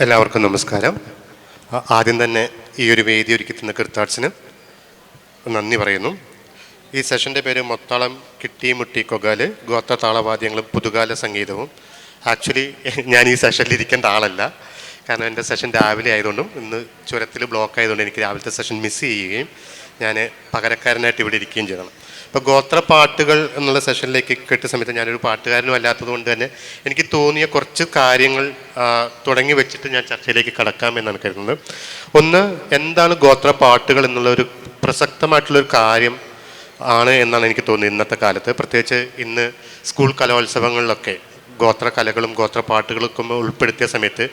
എല്ലാവർക്കും നമസ്കാരം. ആദ്യം തന്നെ ഈ ഒരു വേദി ഒരുക്കി തന്ന കൃത്താർട്സിന് നന്ദി പറയുന്നു. ഈ സെഷൻ്റെ പേര് മൊത്താളം കിട്ടി മുട്ടി കൊകാല് ഗോത്ര താളവാദ്യങ്ങളും പുതുകാല സംഗീതവും. ആക്ച്വലി ഞാൻ ഈ സെഷനിൽ ഇരിക്കേണ്ട ആളല്ല, കാരണം എൻ്റെ സെഷൻ രാവിലെ ആയതുകൊണ്ടും ഇന്ന് ചുരത്തിൽ ബ്ലോക്ക് ആയതുകൊണ്ട് എനിക്ക് രാവിലത്തെ സെഷൻ മിസ് ചെയ്യുകയും ഞാൻ പകരക്കാരനായിട്ട് ഇവിടെ ഇരിക്കുകയും ചെയ്യണം. ഇപ്പോൾ ഗോത്ര പാട്ടുകൾ എന്നുള്ള സെഷനിലേക്ക് കേട്ട സമയത്ത് ഞാനൊരു പാട്ടുകാരനും അല്ലാത്തത് കൊണ്ട് തന്നെ എനിക്ക് തോന്നിയ കുറച്ച് കാര്യങ്ങൾ തുടങ്ങി വെച്ചിട്ട് ഞാൻ ചർച്ചയിലേക്ക് കടക്കാമെന്നാണ് കരുതുന്നത്. ഒന്ന്, എന്താണ് ഗോത്ര പാട്ടുകൾ എന്നുള്ളൊരു പ്രസക്തമായിട്ടുള്ളൊരു കാര്യം ആണ് എന്നാണ് എനിക്ക് തോന്നിയത് ഇന്നത്തെ കാലത്ത്. പ്രത്യേകിച്ച് ഇന്ന് സ്കൂൾ കലോത്സവങ്ങളിലൊക്കെ ഗോത്ര കലകളും ഗോത്ര പാട്ടുകളൊക്കെ ഉൾപ്പെടുത്തിയ സമയത്ത്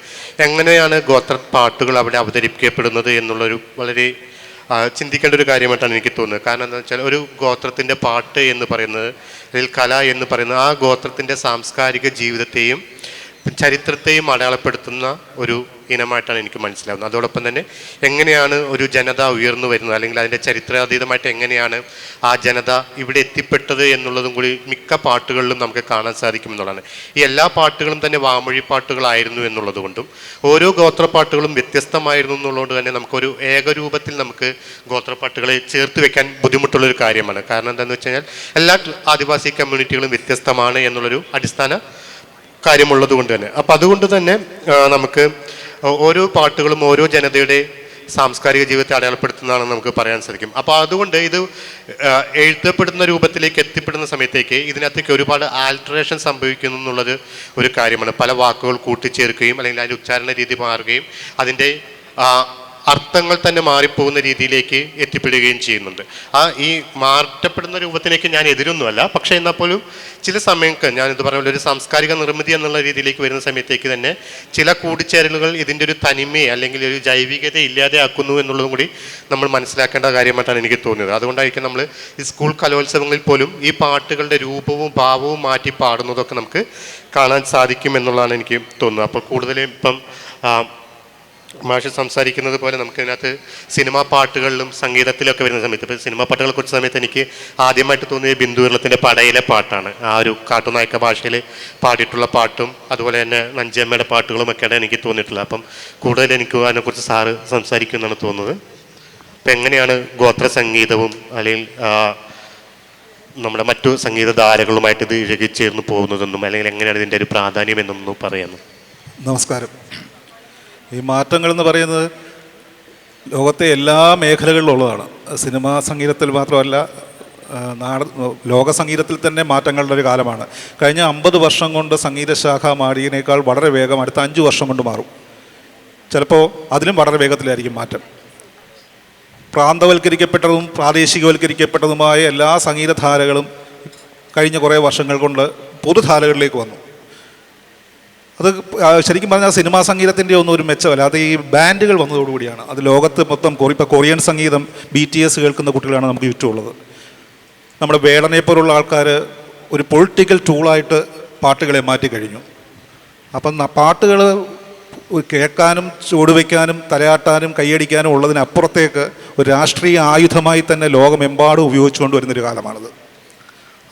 എങ്ങനെയാണ് ഗോത്ര പാട്ടുകൾ അവിടെ അവതരിപ്പിക്കപ്പെടുന്നത് എന്നുള്ളൊരു വളരെ ചിന്തിക്കേണ്ട ഒരു കാര്യമായിട്ടാണ് എനിക്ക് തോന്നുന്നത്. കാരണം എന്താണെന്ന് വെച്ചാൽ ഒരു ഗോത്രത്തിൻ്റെ പാട്ട് എന്ന് പറയുന്നത്, അല്ലെങ്കിൽ കല എന്ന് പറയുന്നത് ആ ഗോത്രത്തിൻ്റെ സാംസ്കാരിക ജീവിതത്തെയും ചരിത്രത്തെയും അടയാളപ്പെടുത്തുന്ന ഒരു ഇനമായിട്ടാണ് എനിക്ക് മനസ്സിലാവുന്നത്. അതോടൊപ്പം തന്നെ എങ്ങനെയാണ് ഒരു ജനത ഉയർന്നു വരുന്നത്, അല്ലെങ്കിൽ അതിൻ്റെ ചരിത്രാതീതമായിട്ട് എങ്ങനെയാണ് ആ ജനത ഇവിടെ എത്തിപ്പെട്ടത് എന്നുള്ളതും കൂടി മിക്ക പാട്ടുകളിലും നമുക്ക് കാണാൻ സാധിക്കും എന്നുള്ളതാണ്. ഈ എല്ലാ പാട്ടുകളും തന്നെ വാമൊഴി പാട്ടുകളായിരുന്നു എന്നുള്ളത് കൊണ്ടും ഓരോ ഗോത്രപ്പാട്ടുകളും വ്യത്യസ്തമായിരുന്നു എന്നുള്ളത് തന്നെ നമുക്കൊരു ഏകരൂപത്തിൽ നമുക്ക് ഗോത്രപ്പാട്ടുകളെ ചേർത്ത് വെക്കാൻ ബുദ്ധിമുട്ടുള്ളൊരു കാര്യമാണ്. കാരണം എന്താണെന്ന് വെച്ച് കഴിഞ്ഞാൽ എല്ലാ ആദിവാസി കമ്മ്യൂണിറ്റികളും വ്യത്യസ്തമാണ് എന്നുള്ളൊരു അടിസ്ഥാന കാര്യമുള്ളത് കൊണ്ട് തന്നെ. അപ്പം അതുകൊണ്ട് തന്നെ നമുക്ക് ഓരോ പാട്ടുകളും ഓരോ ജനതയുടെ സാംസ്കാരിക ജീവിതത്തെ അടയാളപ്പെടുത്തുന്നതാണെന്ന് നമുക്ക് പറയാൻ സാധിക്കും. അപ്പോൾ അതുകൊണ്ട് ഇത് എഴുതപ്പെടുന്ന രൂപത്തിലേക്ക് എത്തിപ്പെടുന്ന സമയത്തേക്ക് ഇതിനകത്തേക്ക് ഒരുപാട് ആൾട്ടറേഷൻ സംഭവിക്കുന്നു എന്നുള്ളത് ഒരു കാര്യമാണ്. പല വാക്കുകൾ കൂട്ടിച്ചേർക്കുകയും അല്ലെങ്കിൽ അതിൻ്റെ ഉച്ചാരണ രീതി മാറുകയും അതിൻ്റെ അർത്ഥങ്ങൾ തന്നെ മാറിപ്പോകുന്ന രീതിയിലേക്ക് എത്തിപ്പെടുകയും ചെയ്യുന്നുണ്ട്. ഈ മാറ്റപ്പെടുന്ന രൂപത്തിലേക്ക് ഞാൻ എതിരൊന്നുമല്ല, പക്ഷേ എന്നാൽ പോലും ചില സമയത്ത് ഞാനിത് പറഞ്ഞ ഒരു സാംസ്കാരിക നിർമ്മിതി എന്നുള്ള രീതിയിലേക്ക് വരുന്ന സമയത്തേക്ക് തന്നെ ചില കൂടിച്ചേരലുകൾ ഇതിൻ്റെ ഒരു തനിമയെ അല്ലെങ്കിൽ ഒരു ജൈവികത ഇല്ലാതെയാക്കുന്നു എന്നുള്ളതും കൂടി നമ്മൾ മനസ്സിലാക്കേണ്ട കാര്യമായിട്ടാണ് എനിക്ക് തോന്നിയത്. അതുകൊണ്ടായിരിക്കും നമ്മൾ ഈ സ്കൂൾ കലോത്സവങ്ങളിൽ പോലും ഈ പാട്ടുകളുടെ രൂപവും ഭാവവും മാറ്റി പാടുന്നതൊക്കെ നമുക്ക് കാണാൻ സാധിക്കും എന്നുള്ളതാണ് എനിക്ക് തോന്നുന്നത്. അപ്പോൾ കൂടുതലും ഇപ്പം മാഷ് സംസാരിക്കുന്നത് പോലെ നമുക്കിതിനകത്ത് സിനിമാ പാട്ടുകളിലും സംഗീതത്തിലൊക്കെ വരുന്ന സമയത്ത്, ഇപ്പോൾ സിനിമാ പാട്ടുകളെ കുറിച്ച സമയത്ത് എനിക്ക് ആദ്യമായിട്ട് തോന്നിയത് ബിന്ദു വിർളത്തിൻ്റെ പടയിലെ പാട്ടാണ്. ആ ഒരു കാട്ടുനായക ഭാഷയിൽ പാടിയിട്ടുള്ള പാട്ടും അതുപോലെ തന്നെ നഞ്ചിയമ്മയുടെ പാട്ടുകളും ഒക്കെയാണ് എനിക്ക് തോന്നിയിട്ടുള്ളത്. അപ്പം കൂടുതൽ എനിക്ക് അതിനെക്കുറിച്ച് സാറ് സംസാരിക്കുമെന്നാണ് തോന്നുന്നത്. അപ്പം എങ്ങനെയാണ് ഗോത്ര സംഗീതവും അല്ലെങ്കിൽ നമ്മുടെ മറ്റു സംഗീതധാരകളുമായിട്ട് ഇത് ഇഴകിച്ചേർന്ന് പോകുന്നതെന്നും അല്ലെങ്കിൽ എങ്ങനെയാണ് ഇതിൻ്റെ ഒരു പ്രാധാന്യം എന്നൊന്നും പറയുന്നു. നമസ്കാരം. ഈ മാറ്റങ്ങൾ എന്ന് പറയുന്നത് ലോകത്തെ എല്ലാ മേഖലകളിലുള്ളതാണ്. സിനിമാ സംഗീതത്തിൽ മാത്രമല്ല, ലോക സംഗീതത്തിൽ തന്നെ മാറ്റങ്ങളുടെ ഒരു കാലമാണ്. കഴിഞ്ഞ 50 വർഷം കൊണ്ട് സംഗീതശാഖ മാറിയതിനേക്കാൾ വളരെ വേഗം അടുത്ത 5 വർഷം കൊണ്ട് മാറും. ചിലപ്പോൾ അതിലും വളരെ വേഗത്തിലായിരിക്കും മാറ്റം. പ്രാന്തവൽക്കരിക്കപ്പെട്ടതും പ്രാദേശികവൽക്കരിക്കപ്പെട്ടതുമായ എല്ലാ സംഗീതധാരകളും കഴിഞ്ഞ കുറേ വർഷങ്ങൾ കൊണ്ട് പൊതുധാരകളിലേക്ക് വന്നു. അത് ശരിക്കും പറഞ്ഞാൽ സിനിമാ സംഗീതത്തിൻ്റെ ഒന്നും ഒരു മെച്ചമല്ല, അത് ഈ ബാൻഡുകൾ വന്നതോടുകൂടിയാണ്. അത് ലോകത്ത് മൊത്തം ഇപ്പോൾ കൊറിയൻ സംഗീതം BTS കേൾക്കുന്ന കുട്ടികളാണ് നമുക്ക് ചുറ്റുമുള്ളത്. നമ്മുടെ വേടനെപ്പോലുള്ള ആൾക്കാർ ഒരു പൊളിറ്റിക്കൽ ടൂളായിട്ട് പാട്ടുകളെ മാറ്റിക്കഴിഞ്ഞു. അപ്പം പാട്ടുകൾ കേൾക്കാനും ചുവടുവയ്ക്കാനും തലയാട്ടാനും കൈയടിക്കാനും ഉള്ളതിനപ്പുറത്തേക്ക് ഒരു രാഷ്ട്രീയ ആയുധമായി തന്നെ ലോകമെമ്പാടും ഉപയോഗിച്ചുകൊണ്ട് വരുന്നൊരു കാലമാണിത്.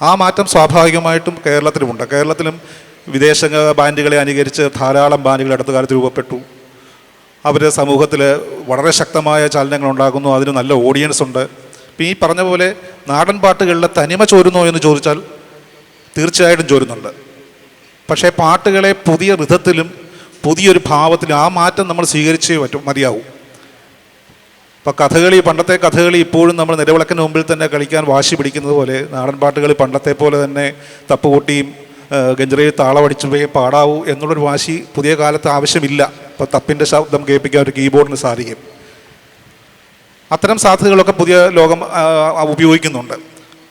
ആ മാറ്റം സ്വാഭാവികമായിട്ടും കേരളത്തിലുമുണ്ട്. കേരളത്തിലും വിദേശ ബാൻഡുകളെ അനുകരിച്ച് ധാരാളം ബാൻഡുകൾ അടുത്ത കാലത്ത് രൂപപ്പെട്ടു. അവർ സമൂഹത്തിൽ വളരെ ശക്തമായ ചലനങ്ങൾ ഉണ്ടാകുന്നു. അതിന് നല്ല ഓഡിയൻസ് ഉണ്ട്. ഇപ്പം ഈ പറഞ്ഞ പോലെ നാടൻ പാട്ടുകളിലെ തനിമ ചോരുന്നോ എന്ന് ചോദിച്ചാൽ തീർച്ചയായിട്ടും ചോരുന്നുണ്ട്. പക്ഷേ പാട്ടുകളെ പുതിയ ഋതത്തിലും പുതിയൊരു ഭാവത്തിലും ആ മാറ്റം നമ്മൾ സ്വീകരിച്ചേ മതിയാവും. ഇപ്പോൾ കഥകളി, പണ്ടത്തെ കഥകളി ഇപ്പോഴും നമ്മൾ നിലവിളക്കിന് മുമ്പിൽ തന്നെ കളിക്കാൻ വാശി പിടിക്കുന്നത് പോലെ നാടൻ പാട്ടുകൾ പണ്ടത്തെ പോലെ തന്നെ തപ്പുകൊട്ടിയും ഗഞ്ചറയിൽ താളമടിച്ചുപോയി പാടാവൂ എന്നുള്ളൊരു വാശി പുതിയ കാലത്ത് ആവശ്യമില്ല. ഇപ്പോൾ തപ്പിൻ്റെ ശബ്ദം കേൾപ്പിക്കാൻ ഒരു കീബോർഡിന് സാധിക്കും. അത്തരം സാധ്യതകളൊക്കെ പുതിയ ലോകം ഉപയോഗിക്കുന്നുണ്ട്.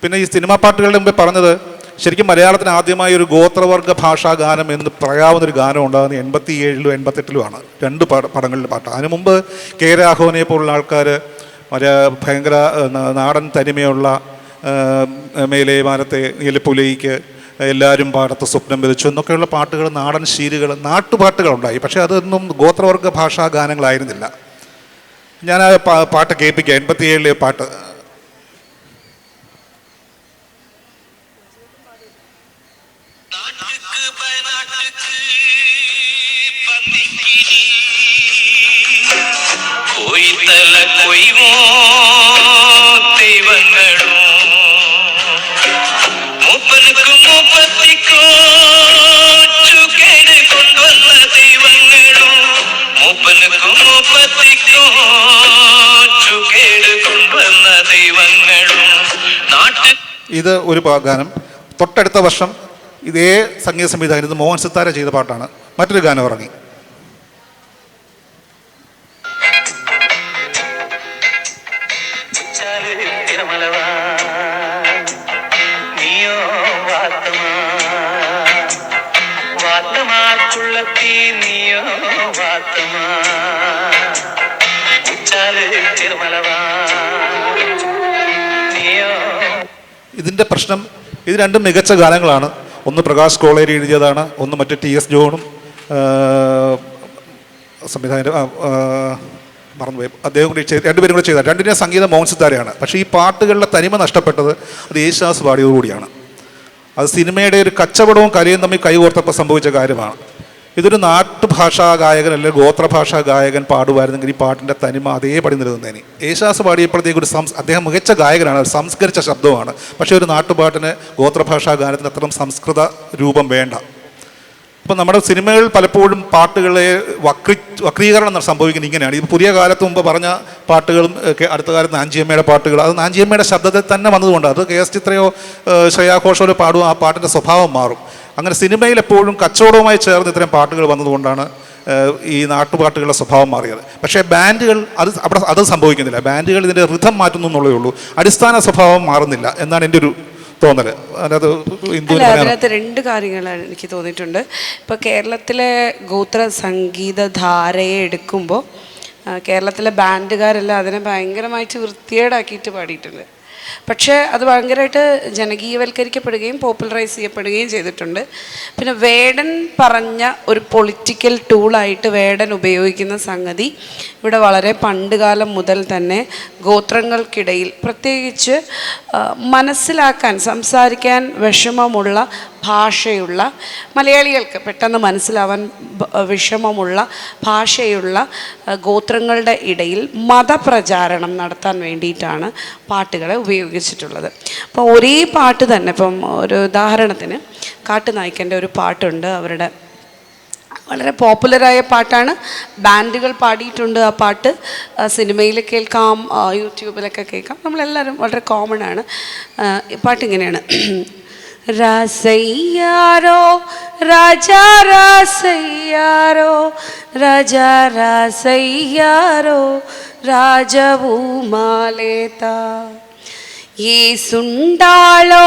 പിന്നെ ഈ സിനിമാ പാട്ടുകളുടെ മുമ്പേ പറഞ്ഞത്, ശരിക്കും മലയാളത്തിന് ആദ്യമായി ഒരു ഗോത്രവർഗ ഭാഷാ ഗാനം എന്ന് പറയാവുന്നൊരു ഗാനം ഉണ്ടാകുന്നത് 87-ലും 88-ലുമാണ്. 2 പടങ്ങളിലെ പാട്ട്. അതിനു മുമ്പ് കെ രാഘവനെ പോലുള്ള ആൾക്കാർ ഭയങ്കര നാടൻ തനിമയുള്ള മേലെ മാനത്തെ നീലപ്പുലയിക്ക് എല്ലാവരും പാടത്ത് സ്വപ്നം വിധിച്ചു എന്നൊക്കെയുള്ള പാട്ടുകൾ, നാടൻ ശീലുകൾ, നാട്ടുപാട്ടുകളുണ്ടായി. പക്ഷേ അതൊന്നും ഗോത്രവർഗ ഭാഷാ ഗാനങ്ങളായിരുന്നില്ല. ഞാൻ ആ പാട്ട് കേൾപ്പിക്കാം. 87-ലെ പാട്ട്. நாட்டுக்கு பயநாட்டுக்கு பந்திக்கினி കൊയ്ത്തല കൊയ്വോ ദൈവങ്ങളും മൂപ്പനുക്കും മൂപ്പത്തിക്കോ ചുകേട് കൊണ്ടുവന്ന ദൈവങ്ങളും മൂപ്പനുക്കും മൂപ്പത്തിക്കോ ചുകേട് കൊണ്ടുവന്ന ദൈവങ്ങളും നാട്ടിൽ. ഇത് ഒരു ഗാനം. തൊട്ടടുത്ത വർഷം ഇതേ സംഗീത സംവിധാനം ഇത് മോഹൻ സിത്താര ചെയ്ത പാട്ടാണ്. മറ്റൊരു ഗാനം ഇറങ്ങി. ഇതിൻ്റെ പ്രശ്നം, ഇത് രണ്ടും മികച്ച ഗാനങ്ങളാണ്. ഒന്ന് പ്രകാശ് കോളേരി എഴുതിയതാണ്, ഒന്ന് മറ്റേ TS ജോണും സംവിധായകൻ മറന്നുപോയി, അദ്ദേഹം കൂടി രണ്ടുപേരും കൂടി ചെയ്ത രണ്ടിൻ്റെ സംഗീതം മോഹൻ സിത്താരയാണ്. പക്ഷേ ഈ പാട്ടുകളുടെ തനിമ നഷ്ടപ്പെട്ടത് അത് യേശുദാസ് പാടിയതോടുകൂടിയാണ്. അത് സിനിമയുടെ ഒരു കച്ചവടവും കലയും തമ്മിൽ കൈകോർത്തപ്പോൾ സംഭവിച്ച കാര്യമാണ്. ഇതൊരു നാട്ടുഭാഷാ ഗായകൻ അല്ലെങ്കിൽ ഗോത്രഭാഷാ ഗായകൻ പാടുമായിരുന്നെങ്കിൽ ഈ പാട്ടിൻ്റെ തനിമ അതേപടി നിലനിന്നേനെ. യേശുദാസ് പാടിയപ്പോഴത്തേക്ക് അദ്ദേഹം മികച്ച ഗായകനാണ്, ഒരു സംസ്കരിച്ച ശബ്ദമാണ്. പക്ഷേ ഒരു നാട്ടുപാട്ടിന് ഗോത്രഭാഷാ ഗാനത്തിന് അത്രയും സംസ്കൃത രൂപം വേണ്ട. അപ്പം നമ്മുടെ സിനിമകൾ പലപ്പോഴും പാട്ടുകളെ വക്രീകരണം സംഭവിക്കുന്നത് ഇങ്ങനെയാണ്. ഇത് പുതിയ കാലത്ത് മുമ്പ് പറഞ്ഞ പാട്ടുകളും ഒക്കെ അടുത്ത കാലത്ത് നാഞ്ചിയമ്മയുടെ പാട്ടുകൾ, അത് നാഞ്ചിയമ്മയുടെ ശബ്ദത്തിൽ തന്നെ വന്നതുകൊണ്ട് അത് KS ചിത്രയോ ശ്രേയാ ഘോഷാലോ പാടും, ആ പാട്ടിൻ്റെ സ്വഭാവം മാറും. അങ്ങനെ സിനിമയിൽ എപ്പോഴും കച്ചവടവുമായി ചേർന്ന് ഇത്തരം പാട്ടുകൾ വന്നതുകൊണ്ടാണ് ഈ നാട്ടുപാട്ടുകളുടെ സ്വഭാവം മാറിയത്. പക്ഷേ ബാൻഡുകൾ അത് സംഭവിക്കുന്നില്ല. ബാൻഡുകൾ ഇതിൻ്റെ റിഥം മാറ്റുന്നു എന്നുള്ളതേ ഉള്ളൂ, അടിസ്ഥാന സ്വഭാവം മാറുന്നില്ല എന്നാണ് എൻ്റെ ഒരു തോന്നല്. അതിനകത്ത് രണ്ട് കാര്യങ്ങളാണ് എനിക്ക് തോന്നിയിട്ടുണ്ട്. ഇപ്പോൾ കേരളത്തിലെ ഗോത്ര സംഗീതധാരയെ എടുക്കുമ്പോൾ കേരളത്തിലെ ബാൻഡുകാരെല്ലാം അതിനെ ഭയങ്കരമായിട്ട് വൃത്തികേടാക്കിയിട്ട് പാടിയിട്ടുണ്ട്. പക്ഷേ അത് ഭയങ്കരമായിട്ട് ജനകീയവൽക്കരിക്കപ്പെടുകയും പോപ്പുലറൈസ് ചെയ്യപ്പെടുകയും ചെയ്തിട്ടുണ്ട്. പിന്നെ വേടൻ പറഞ്ഞ ഒരു പൊളിറ്റിക്കൽ ടൂളായിട്ട് വേടൻ ഉപയോഗിക്കുന്ന സംഗതി ഇവിടെ വളരെ പണ്ടുകാലം മുതൽ തന്നെ ഗോത്രങ്ങൾക്കിടയിൽ പ്രത്യേകിച്ച് മനസ്സിലാക്കാൻ സംസാരിക്കാൻ വിഷമമുള്ള ഭാഷയുള്ള മലയാളികൾക്ക് പെട്ടെന്ന് മനസ്സിലാവാൻ വിഷമമുള്ള ഭാഷയുള്ള ഗോത്രങ്ങളുടെ ഇടയിൽ മതപ്രചാരണം നടത്താൻ വേണ്ടിയിട്ടാണ് പാട്ടുകളെ ഉപയോഗിച്ചിട്ടുള്ളത്. അപ്പോൾ ഒരേ പാട്ട് തന്നെ, ഇപ്പം ഒരു ഉദാഹരണത്തിന് കാട്ടുനായ്ക്കൻ്റെ ഒരു പാട്ടുണ്ട്, അവരുടെ വളരെ പോപ്പുലറായ പാട്ടാണ്, ബാൻഡുകൾ പാടിയിട്ടുണ്ട്. ആ പാട്ട് സിനിമയിൽ കേൾക്കാം, യൂട്യൂബിലൊക്കെ കേൾക്കാം, നമ്മളെല്ലാവരും വളരെ കോമൺ ആണ്. പാട്ടിങ്ങനെയാണ്: രാസയ്യാരോ രാജാ രാസയ്യാരോ രാജാ രാസയ്യാരോ രാജഭൂമാലേത ఏసుండాలో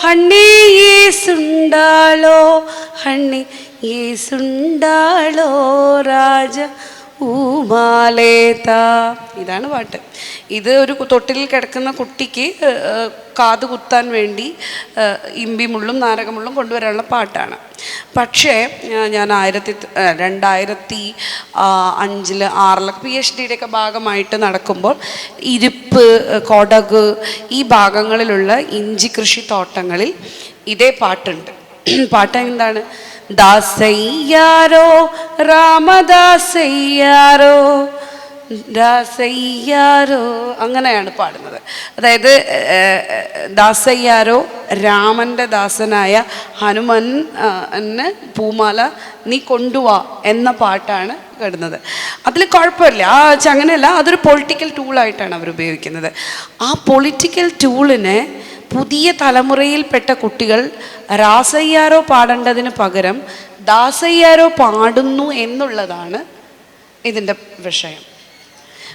హണ്ണి ఏసుండాలో హണ്ണి ఏసుండాలో രാജ ഊമാലേത. ഇതാണ് പാട്ട്. ഇത് ഒരു തൊട്ടിലിൽ കിടക്കുന്ന കുട്ടിക്ക് കാത് കുത്താൻ വേണ്ടി ഇമ്പിമുള്ളും നാരകമുള്ളും കൊണ്ടുവരാനുള്ള പാട്ടാണ്. പക്ഷേ ഞാൻ 2005 6 PhD ഒക്കെ ഭാഗമായിട്ട് നടക്കുമ്പോൾ ഇരിപ്പ്, കൊടക് ഈ ഭാഗങ്ങളിലുള്ള ഇഞ്ചി കൃഷിത്തോട്ടങ്ങളിൽ ഇതേ പാട്ടുണ്ട്. പാട്ട് എന്താണ്? ദാസയ്യാരോ രാമദാസയ്യാരോ ദാസയ്യാരോ, അങ്ങനെയാണ് പാടുന്നത്. അതായത് ദാസയ്യാരോ രാമൻ്റെ ദാസനായ ഹനുമാൻ പൂമാല നീ കൊണ്ടുവാ എന്ന പാട്ടാണ് കിടന്നത്. അതിൽ കുഴപ്പമില്ല, അങ്ങനെയല്ല, അതൊരു പൊളിറ്റിക്കൽ ടൂളായിട്ടാണ് അവർ ഉപയോഗിക്കുന്നത്. ആ പൊളിറ്റിക്കൽ ടൂളിനെ പുതിയ തലമുറയിൽപ്പെട്ട കുട്ടികൾ രാസയ്യാരോ പാടേണ്ടതിന് പകരം ദാസയ്യാരോ പാടുന്നു എന്നുള്ളതാണ് ഇതിൻ്റെ വിഷയം.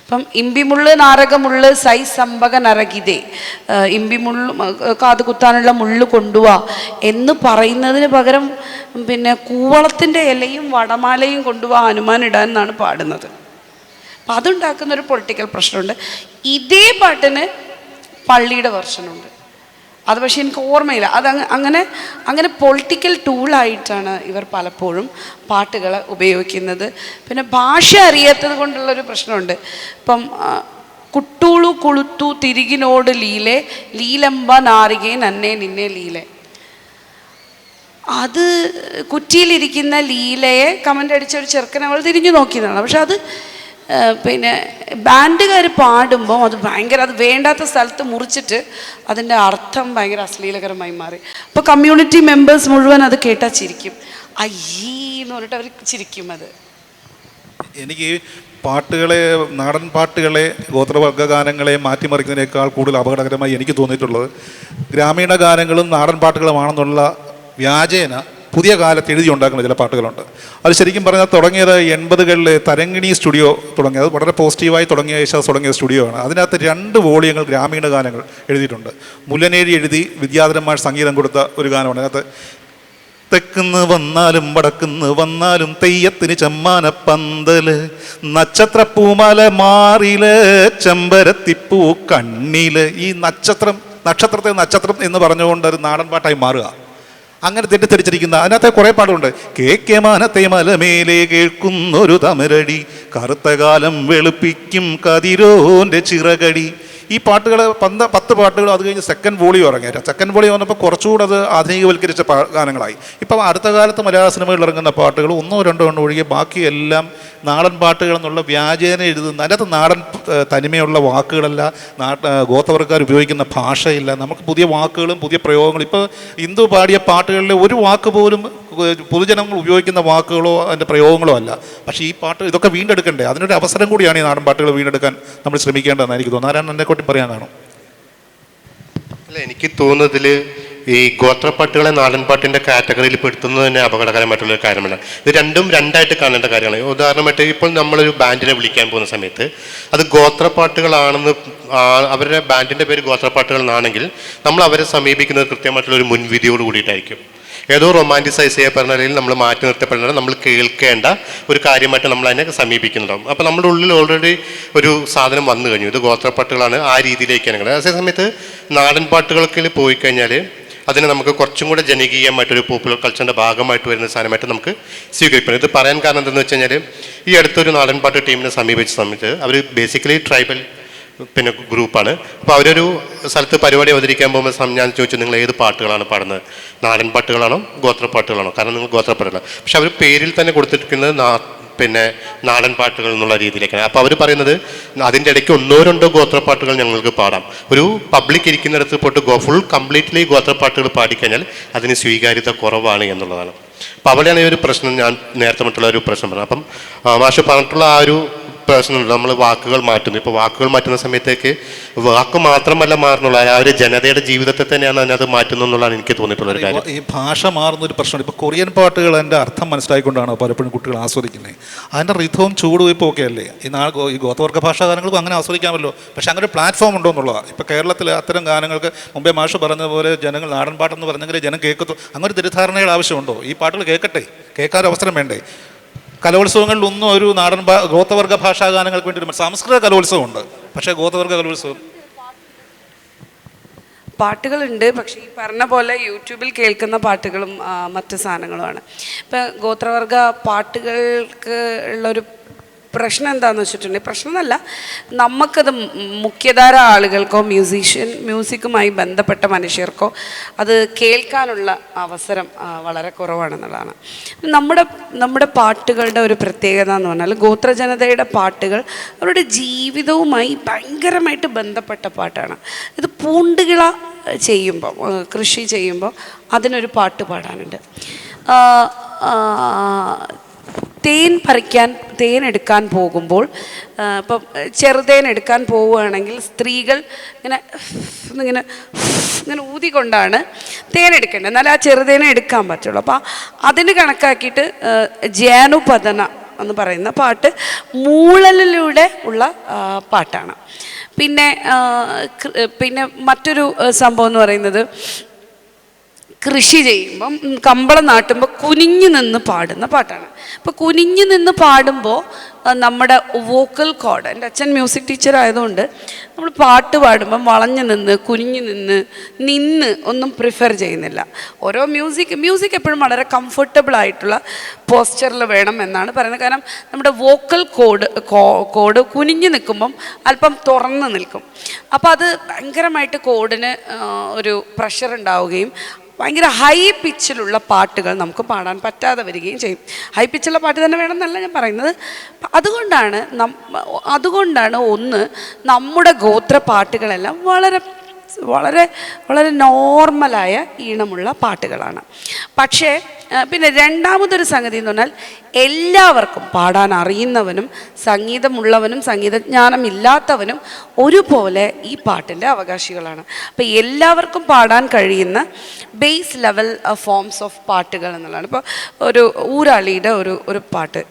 അപ്പം ഇമ്പിമുള്ള് നാരകമുള്ള് സൈ സമ്പക നരകിതേ, ഇമ്പിമുള്ളു കാത് കുത്താനുള്ള മുള്ളു കൊണ്ടുവാ എന്ന് പറയുന്നതിന് പകരം പിന്നെ കൂവളത്തിൻ്റെ ഇലയും വടമാലയും കൊണ്ടുവാ ഹനുമാൻ ഇടാൻ എന്നാണ് പാടുന്നത്. അപ്പം അതുണ്ടാക്കുന്നൊരു പൊളിറ്റിക്കൽ പ്രശ്നമുണ്ട്. ഇതേ പാട്ടിന് പള്ളിയുടെ വെർഷനുണ്ട്. അത് പക്ഷേ എനിക്ക് ഓർമ്മയില്ല. അങ്ങനെ പൊളിറ്റിക്കൽ ടൂളായിട്ടാണ് ഇവർ പലപ്പോഴും പാട്ടുകളെ ഉപയോഗിക്കുന്നത്. പിന്നെ ഭാഷ അറിയാത്തത് കൊണ്ടുള്ളൊരു പ്രശ്നമുണ്ട്. ഇപ്പം കുട്ടൂളു കുളുത്തു തിരികിനോട് ലീലെ ലീലമ്പ നാരികെ നന്നേ നിന്നെ ലീലെ, അത് കുറ്റിയിലിരിക്കുന്ന ലീലയെ കമൻ്റ് അടിച്ച ഒരു ചെറുക്കൻ അവൾ തിരിഞ്ഞു നോക്കിയതാണ്. പക്ഷെ അത് പിന്നെ ബാൻഡുകാർ പാടുമ്പോൾ അത് ഭയങ്കര, അത് വേണ്ടാത്ത സ്ഥലത്ത് മുറിച്ചിട്ട് അതിൻ്റെ അർത്ഥം ഭയങ്കര അശ്ലീലകരമായി മാറി. അപ്പോൾ കമ്മ്യൂണിറ്റി മെമ്പേഴ്സ് മുഴുവൻ അത് കേട്ടാൽ ചിരിക്കും, അയ്യേ എന്ന് പറഞ്ഞിട്ട് അവർ ചിരിക്കും. അത് എനിക്ക് പാട്ടുകളെ, നാടൻ പാട്ടുകളെ, ഗോത്രവർഗ ഗാനങ്ങളെ മാറ്റിമറിക്കുന്നതിനേക്കാൾ കൂടുതൽ അപകടകരമായി എനിക്ക് തോന്നിയിട്ടുള്ളത് ഗ്രാമീണ ഗാനങ്ങളും നാടൻ പാട്ടുകളുമാണെന്നുള്ള വ്യാജേന പുതിയ കാലത്ത് എഴുതി ഉണ്ടാക്കുന്ന ചില പാട്ടുകളുണ്ട്. അത് ശരിക്കും പറഞ്ഞാൽ തുടങ്ങിയത് 80കളിലെ തരങ്കിണി സ്റ്റുഡിയോ തുടങ്ങിയത്, വളരെ പോസിറ്റീവായി തുടങ്ങിയ യേശുദാസ് തുടങ്ങിയ സ്റ്റുഡിയോ ആണ്. അതിനകത്ത് 2 വോളിയങ്ങൾ ഗ്രാമീണ ഗാനങ്ങൾ എഴുതിയിട്ടുണ്ട്. മുല്ലനേഴി എഴുതി വിദ്യാധരന്മാർ സംഗീതം കൊടുത്ത ഒരു ഗാനമാണ്. അതിനകത്ത് തെക്കുന്ന് വന്നാലും വടക്കുന്ന് വന്നാലും തെയ്യത്തിന് ചെമ്മാന പന്തല്, നക്ഷത്രപ്പൂമല മാറില്, ചെമ്പരത്തിപ്പൂ കണ്ണില്. ഈ നക്ഷത്രത്തെ നക്ഷത്രം എന്ന് പറഞ്ഞുകൊണ്ട് ഒരു നാടൻ പാട്ടായി മാറുക. അങ്ങനെ തെറ്റിദ്ധരിച്ചിരിക്കുന്ന അതിനകത്തെ കുറേ പാടുണ്ട്. കേക്കെ മാനത്തെ മലമേലെ കേൾക്കുന്നൊരു തമരടി, കറുത്ത കാലം വെളുപ്പിക്കും കതിരോന്റെ ചിറകടി. ഈ പാട്ടുകൾ 10 പാട്ടുകൾ അത് കഴിഞ്ഞ് സെക്കൻഡ് വോളിയം ഇറങ്ങിയ. സെക്കൻഡ് വോളിയം വന്നപ്പോൾ കുറച്ചുകൂടെ അത് ആധുനികവൽക്കരിച്ച ഗാനങ്ങളായി. ഇപ്പം അടുത്ത കാലത്ത് മലയാള സിനിമകളിൽ ഇറങ്ങുന്ന പാട്ടുകൾ 1 2 എണ്ണം ഒഴികെ ബാക്കിയെല്ലാം നാടൻ പാട്ടുകൾ എന്നുള്ള വ്യാജേന എഴുതുന്ന, അതിനകത്ത് നാടൻ തനിമയുള്ള വാക്കുകളല്ല, ഗോത്രവർഗ്ഗക്കാർ ഉപയോഗിക്കുന്ന ഭാഷയില്ല, നമുക്ക് പുതിയ വാക്കുകളും പുതിയ പ്രയോഗങ്ങളും. ഇപ്പോൾ ഇന്ദു പാടിയ പാട്ടുകളിലെ ഒരു വാക്ക് പോലും പൊതുജനങ്ങൾ ഉപയോഗിക്കുന്ന വാക്കുകളോ അതിൻ്റെ പ്രയോഗങ്ങളോ അല്ല. പക്ഷേ ഈ പാട്ട് ഇതൊക്കെ വീണ്ടെടുക്കണ്ടേ? അതിനൊരു അവസരം കൂടിയാണ് ഈ നാടൻ പാട്ടുകൾ വീണ്ടെടുക്കാൻ നമ്മൾ ശ്രമിക്കേണ്ടതെന്ന് എനിക്ക് തോന്നുന്നു. ആരാണ് എന്നെക്കൂട്ടി പറയാൻ കാണും? അല്ല, എനിക്ക് തോന്നുന്നതിൽ ഈ ഗോത്രപ്പാട്ടുകളെ നാടൻ പാട്ടിൻ്റെ കാറ്റഗറിയിൽ പെടുത്തുന്നത് തന്നെ അപകടകരമായിട്ടുള്ളൊരു കാര്യമാണ്. ഇത് രണ്ടും രണ്ടായിട്ട് കാണേണ്ട കാര്യമാണ്. ഉദാഹരണമായിട്ട് ഇപ്പോൾ നമ്മളൊരു ബാൻഡിനെ വിളിക്കാൻ പോകുന്ന സമയത്ത് അത് ഗോത്രപ്പാട്ടുകളാണെന്ന്, അവരുടെ ബാൻഡിൻ്റെ പേര് ഗോത്രപ്പാട്ടുകൾ എന്നാണെങ്കിൽ നമ്മൾ അവരെ സമീപിക്കുന്നത് കൃത്യമായിട്ടുള്ളൊരു മുൻവിധിയോട് കൂടിയിട്ടായിരിക്കും. ഏതോ റൊമാൻറ്റിസൈസ് ചെയ്യപ്പെടുന്ന അല്ലെങ്കിൽ നമ്മൾ മാറ്റി നിർത്തപ്പെടുന്ന, നമ്മൾ കേൾക്കേണ്ട ഒരു കാര്യമായിട്ട് നമ്മൾ അതിനെ സമീപിക്കുന്നുണ്ടാവും. അപ്പോൾ നമ്മുടെ ഉള്ളിൽ ഓൾറെഡി ഒരു സാധനം വന്നു കഴിഞ്ഞു, ഇത് ഗോത്രപ്പാട്ടുകളാണ്, ആ രീതിയിലേക്കാണ്. അതേ സമയത്ത് നാടൻ പാട്ടുകൾക്ക് പോയി കഴിഞ്ഞാൽ അതിനെ നമുക്ക് കുറച്ചും കൂടെ ജനകീയമായിട്ടൊരു പോപ്പുലർ കൾച്ചറിൻ്റെ ഭാഗമായിട്ട് വരുന്ന സാധനമായിട്ട് നമുക്ക് സ്വീകരിക്കണം. ഇത് പറയാൻ കാരണം എന്താണെന്ന് വെച്ച് കഴിഞ്ഞാൽ ഈ അടുത്തൊരു നാടൻ പാട്ട് ടീമിനെ സമീപിച്ച സമയത്ത് അവർ ബേസിക്കലി ട്രൈബൽ ഗ്രൂപ്പാണ്. അപ്പോൾ അവരൊരു സ്ഥലത്ത് പരിപാടി അവതരിക്കാൻ പോകുമ്പോൾ ഞാൻ ചോദിച്ചു, നിങ്ങൾ ഏത് പാട്ടുകളാണ് പാടുന്നത്, നാടൻ പാട്ടുകളാണോ ഗോത്രപ്പാട്ടുകളാണോ? കാരണം നിങ്ങൾ ഗോത്രപ്പാട്ടുകളാണ്. പക്ഷെ അവർ പേരിൽ തന്നെ കൊടുത്തിരിക്കുന്നത് നാടൻ പാട്ടുകൾ എന്നുള്ള രീതിയിലേക്കാണ്. അപ്പോൾ അവർ പറയുന്നത് അതിൻ്റെ ഇടയ്ക്ക് 1 2 ഗോത്രപ്പാട്ടുകൾ ഞങ്ങൾക്ക് പാടാം. ഒരു പബ്ലിക് ഇരിക്കുന്നിടത്ത് പോയിട്ട് ഫുൾ കംപ്ലീറ്റ്ലി ഗോത്രപ്പാട്ടുകൾ പാടിക്കഴിഞ്ഞാൽ അതിന് സ്വീകാര്യത കുറവാണ് എന്നുള്ളതാണ്. അപ്പോൾ അവിടെയാണ് ഈ ഒരു പ്രശ്നം, ഞാൻ നേരത്തെ മറ്റുള്ള ഒരു പ്രശ്നം പറഞ്ഞത്. അപ്പം മാഷ് പറഞ്ഞിട്ടുള്ള ആ ഒരു പ്രശ്നമുണ്ട്. നമ്മൾ വാക്കുകൾ മാറ്റുന്നു. ഇപ്പോൾ വാക്കുകൾ മാറ്റുന്ന സമയത്തേക്ക് വാക്ക് മാത്രമല്ല മാറുന്നുള്ള, ആ ഒരു ജനതയുടെ ജീവിതത്തെ തന്നെയാണ് അതിനകത്ത് മാറ്റുന്നു എന്നുള്ളതാണ് എനിക്ക് തോന്നിയിട്ടുള്ള ഒരു കാര്യം. ഈ ഭാഷ മാറുന്നൊരു പ്രശ്നമാണ്. ഇപ്പോൾ കൊറിയൻ പാട്ടുകൾ അതിൻ്റെ അർത്ഥം മനസ്സിലായിക്കൊണ്ടാണ് പലപ്പോഴും കുട്ടികൾ ആസ്വദിക്കുന്നത്. അതിൻ്റെ റിഥവും ചൂടുവയ്പ്പും ഒക്കെ അല്ലേ ഈ ഗോത്രവർഗ്ഗ ഭാഷാ ഗാനങ്ങൾക്കും അങ്ങനെ ആസ്വദിക്കാമല്ലോ. പക്ഷേ അങ്ങനെ ഒരു പ്ലാറ്റ്ഫോം ഉണ്ടോ എന്നുള്ളതാണ്. ഇപ്പോൾ കേരളത്തിൽ അത്തരം ഗാനങ്ങൾക്ക് മുമ്പേ മാഷ് പറഞ്ഞതുപോലെ ജനങ്ങൾ നാടൻ പാട്ടെന്ന് പറഞ്ഞെങ്കിൽ ജനം കേൾക്കത്തു. അങ്ങനെ തെറ്റിദ്ധാരണയുടെ ആവശ്യമുണ്ടോ? ഈ പാട്ടുകൾ കേൾക്കാൻ അവസരം വേണ്ടേ? കലോത്സവങ്ങളിലൊന്നും ഒരു നാടൻ ഗോത്രവർഗ്ഗ ഭാഷാ ഗാനങ്ങൾക്ക് വേണ്ടി സംസ്കൃത കലോത്സവമുണ്ട്, പക്ഷേ ഗോത്രവർഗ്ഗ കലോത്സവം പാട്ടുകളുണ്ട്. പക്ഷേ ഈ പറഞ്ഞ പോലെ യൂട്യൂബിൽ കേൾക്കുന്ന പാട്ടുകളും മറ്റ് സാധനങ്ങളുമാണ്. ഇപ്പം ഗോത്രവർഗ പാട്ടുകൾക്ക് ഉള്ളൊരു പ്രശ്നം എന്താണെന്ന് വെച്ചിട്ടുണ്ടെങ്കിൽ, പ്രശ്നമല്ല, നമുക്കത് മുഖ്യധാര ആളുകൾക്കോ മ്യൂസിക്കുമായി ബന്ധപ്പെട്ട മനുഷ്യർക്കോ അത് കേൾക്കാനുള്ള അവസരം വളരെ കുറവാണെന്നുള്ളതാണ്. നമ്മുടെ പാട്ടുകളുടെ ഒരു പ്രത്യേകത എന്ന് പറഞ്ഞാൽ, ഗോത്രജനതയുടെ പാട്ടുകൾ അവരുടെ ജീവിതവുമായി ഭയങ്കരമായിട്ട് ബന്ധപ്പെട്ട പാട്ടാണ്. ഇത് പൂണ്ടുകിള ചെയ്യുമ്പോൾ, കൃഷി ചെയ്യുമ്പോൾ അതിനൊരു പാട്ട് പാടാനുണ്ട്. തേൻ എടുക്കാൻ പോകുമ്പോൾ, ഇപ്പം ചെറുതേൻ എടുക്കാൻ പോവുകയാണെങ്കിൽ സ്ത്രീകൾ ഇങ്ങനെ ഊതിക്കൊണ്ടാണ് തേൻ എടുക്കേണ്ടത്, എന്നാൽ ആ ചെറുതേനെ എടുക്കാൻ പറ്റുള്ളൂ. അപ്പോൾ അതിന് കണക്കാക്കിയിട്ട് ജാനുപതന എന്ന് പറയുന്ന പാട്ട് മൂളലിലൂടെ ഉള്ള പാട്ടാണ്. പിന്നെ മറ്റൊരു സംഭവം എന്ന് പറയുന്നത്, കൃഷി ചെയ്യുമ്പം കമ്പളം നാട്ടുമ്പോൾ കുനിഞ്ഞു നിന്ന് പാടുന്ന പാട്ടാണ്. അപ്പോൾ കുനിഞ്ഞു നിന്ന് പാടുമ്പോൾ നമ്മുടെ വോക്കൽ കോഡ്, എൻ്റെ അച്ഛൻ മ്യൂസിക് ടീച്ചർ ആയതുകൊണ്ട് നമ്മൾ പാട്ട് പാടുമ്പം വളഞ്ഞു നിന്ന് കുനിഞ്ഞു നിന്ന് ഒന്നും പ്രിഫർ ചെയ്യുന്നില്ല. ഓരോ മ്യൂസിക് എപ്പോഴും വളരെ കംഫർട്ടബിൾ ആയിട്ടുള്ള പോസ്ചറിൽ വേണം എന്നാണ് പറയുന്നത്. കാരണം നമ്മുടെ വോക്കൽ കോഡ് കുനിഞ്ഞു നിൽക്കുമ്പം അല്പം തുറന്ന് നിൽക്കും. അപ്പോൾ അത് ഭയങ്കരമായിട്ട് കോഡിന് ഒരു പ്രഷർ ഉണ്ടാവുകയും ഭയങ്കര ഹൈ പിച്ചിലുള്ള പാട്ടുകൾ നമുക്ക് പാടാൻ പറ്റാതെ വരികയും ചെയ്യും. ഹൈ പിച്ചുള്ള പാട്ട് തന്നെ വേണമെന്നല്ല ഞാൻ പറയുന്നത്. അതുകൊണ്ടാണ് ഒന്ന് നമ്മുടെ ഗോത്ര പാട്ടുകളെല്ലാം വളരെ വളരെ വളരെ നോർമലായ ഈണമുള്ള പാട്ടുകളാണ്. പക്ഷേ പിന്നെ രണ്ടാമതൊരു സംഗതി എന്ന് പറഞ്ഞാൽ എല്ലാവർക്കും പാടാൻ അറിയുന്നവനും സംഗീതമുള്ളവനും സംഗീതജ്ഞാനം ഇല്ലാത്തവനും ഒരുപോലെ ഈ പാട്ടിൻ്റെ അവകാശികളാണ്. അപ്പോൾ എല്ലാവർക്കും പാടാൻ കഴിയുന്ന ബേസ് ലെവൽ ഫോംസ് ഓഫ് പാട്ടുകൾ എന്നുള്ളതാണ്. ഇപ്പോൾ ഒരു ഊരാളിയുടെ ഒരു പാട്ട്,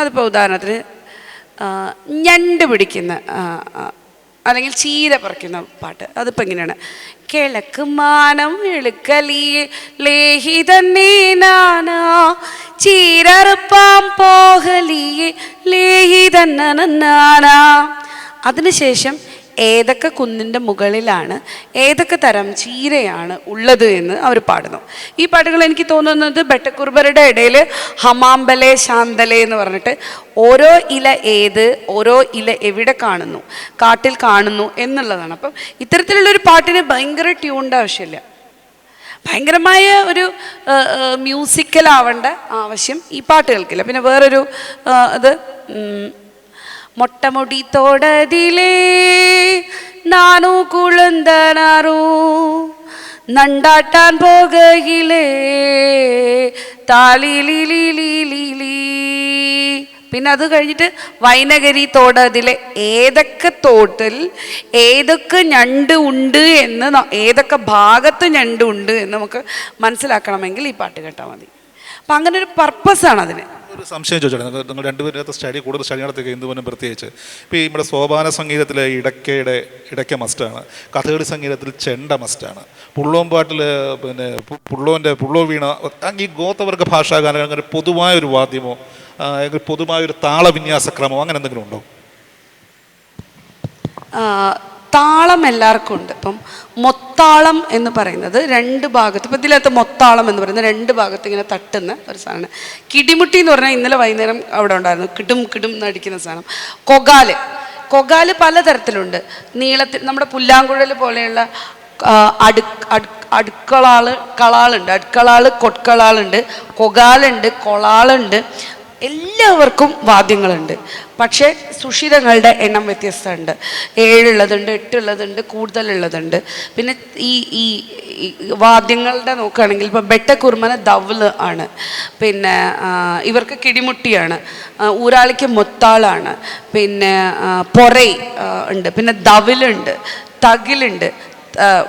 അതിപ്പോൾ ഉദാഹരണത്തിന് ഞണ്ട് പിടിക്കുന്ന അല്ലെങ്കിൽ ചീര പറിക്കുന്ന പാട്ട്, അതിപ്പോൾ എങ്ങനെയാണ്? കിഴക്ക് മാനം എളുക്കലി ലേഹി തന്നെ നാനാ ചീരറുപ്പാം പോകലിയെ ലേഹി തന്നെ നാനാ. അതിനുശേഷം ഏതൊക്കെ കുന്നിൻ്റെ മുകളിലാണ് ഏതൊക്കെ തരം ചീരയാണ് ഉള്ളത് എന്ന് അവർ പാടുന്നു. ഈ പാട്ടുകൾ എനിക്ക് തോന്നുന്നത് ബെട്ടക്കുർബരുടെ ഇടയിൽ ഹമാമ്പലെ ശാന്തലെ എന്ന് പറഞ്ഞിട്ട് ഓരോ ഇല ഓരോ ഇല എവിടെ കാണുന്നു, കാട്ടിൽ കാണുന്നു എന്നുള്ളതാണ്. അപ്പം ഇത്തരത്തിലുള്ളൊരു പാട്ടിന് ഭയങ്കര ട്യൂണിൻ്റെ ആവശ്യമില്ല, ഭയങ്കരമായ ഒരു മ്യൂസിക്കലാവേണ്ട ആവശ്യം ഈ പാട്ടുകൾക്കില്ല. പിന്നെ വേറൊരു ഇത് മൊട്ടമുടി തോടതിലേ നാനു കുളന്തനാറു നണ്ടാട്ടാൻ പോകയിലേ താലിലിലിലിലി. പിന്നെ അത് കഴിഞ്ഞിട്ട് വൈനകരി തോടതിലെ ഏതൊക്കെ തോട്ടിൽ ഏതൊക്കെ ഞണ്ട് ഉണ്ട് എന്ന്, ഏതൊക്കെ ഭാഗത്ത് ഞണ്ട് ഉണ്ട് എന്ന് നമുക്ക് മനസ്സിലാക്കണമെങ്കിൽ ഈ പാട്ട് കേട്ടാൽ മതി. അപ്പം അങ്ങനെ ഒരു പർപ്പസാണ് അതിന്. ഒരു സംശയം ചോദിച്ചോട്ടെ, നിങ്ങൾ രണ്ടുപേരത്തെ കൂടുതൽ സ്റ്റഡി നടത്തിയ ഹിന്ദുവിനും പ്രത്യേകിച്ച് ഇപ്പോൾ ഈ നമ്മുടെ സോപാന സംഗീതത്തിൽ ഇടയ്ക്ക മസ്റ്റാണ്, കഥകളി സംഗീതത്തിൽ ചെണ്ട മസ്റ്റാണ്, പുള്ളോമ്പാട്ടിൽ പിന്നെ പുള്ളോ വീണ. ഈ ഗോത്രവർഗ ഭാഷാഗാനങ്ങൾ അങ്ങനെ പൊതുവായൊരു വാദ്യമോ പൊതുവായൊരു താളവിന്യാസക്രമോ അങ്ങനെ എന്തെങ്കിലും ഉണ്ടോ? താളം എല്ലാവർക്കും ഉണ്ട്. ഇപ്പം മൊത്താളം എന്ന് പറയുന്നത് രണ്ട് ഭാഗത്ത്, ഇപ്പം ഇതിനകത്ത് മൊത്താളം എന്ന് പറയുന്നത് രണ്ട് ഭാഗത്ത് ഇങ്ങനെ തട്ടുന്ന ഒരു സാധനമാണ്. കിടിമുട്ടി എന്ന് പറഞ്ഞാൽ ഇന്നലെ വൈകുന്നേരം അവിടെ ഉണ്ടായിരുന്നു, കിടും കിടും എന്നടിക്കുന്ന സാധനം. കൊകാല് പലതരത്തിലുണ്ട്. നീളത്തിൽ നമ്മുടെ പുല്ലാങ്കുഴൽ പോലെയുള്ള അടുക്കളാളുണ്ട്, കൊട്കളാളുണ്ട്, കൊകാലുണ്ട്, കൊളാളുണ്ട്. എല്ലാവർക്കും വാദ്യങ്ങളുണ്ട്. പക്ഷേ സുഷിരങ്ങളുടെ എണ്ണം വ്യത്യസ്തമുണ്ട്. 7 ഉള്ളതുണ്ട്, 8 ഉള്ളതുണ്ട്, കൂടുതലുള്ളതുണ്ട്. പിന്നെ ഈ വാദ്യങ്ങളുടെ നോക്കുകയാണെങ്കിൽ ഇപ്പോൾ ബെട്ടക്കുർമന ദവ്ല് ആണ്, പിന്നെ ഇവർക്ക് കിടിമുട്ടിയാണ്, ഊരാളിക്ക് മൊത്താളാണ്, പിന്നെ പൊറൈ ഉണ്ട്, പിന്നെ ദവിലുണ്ട്, തകിലുണ്ട്,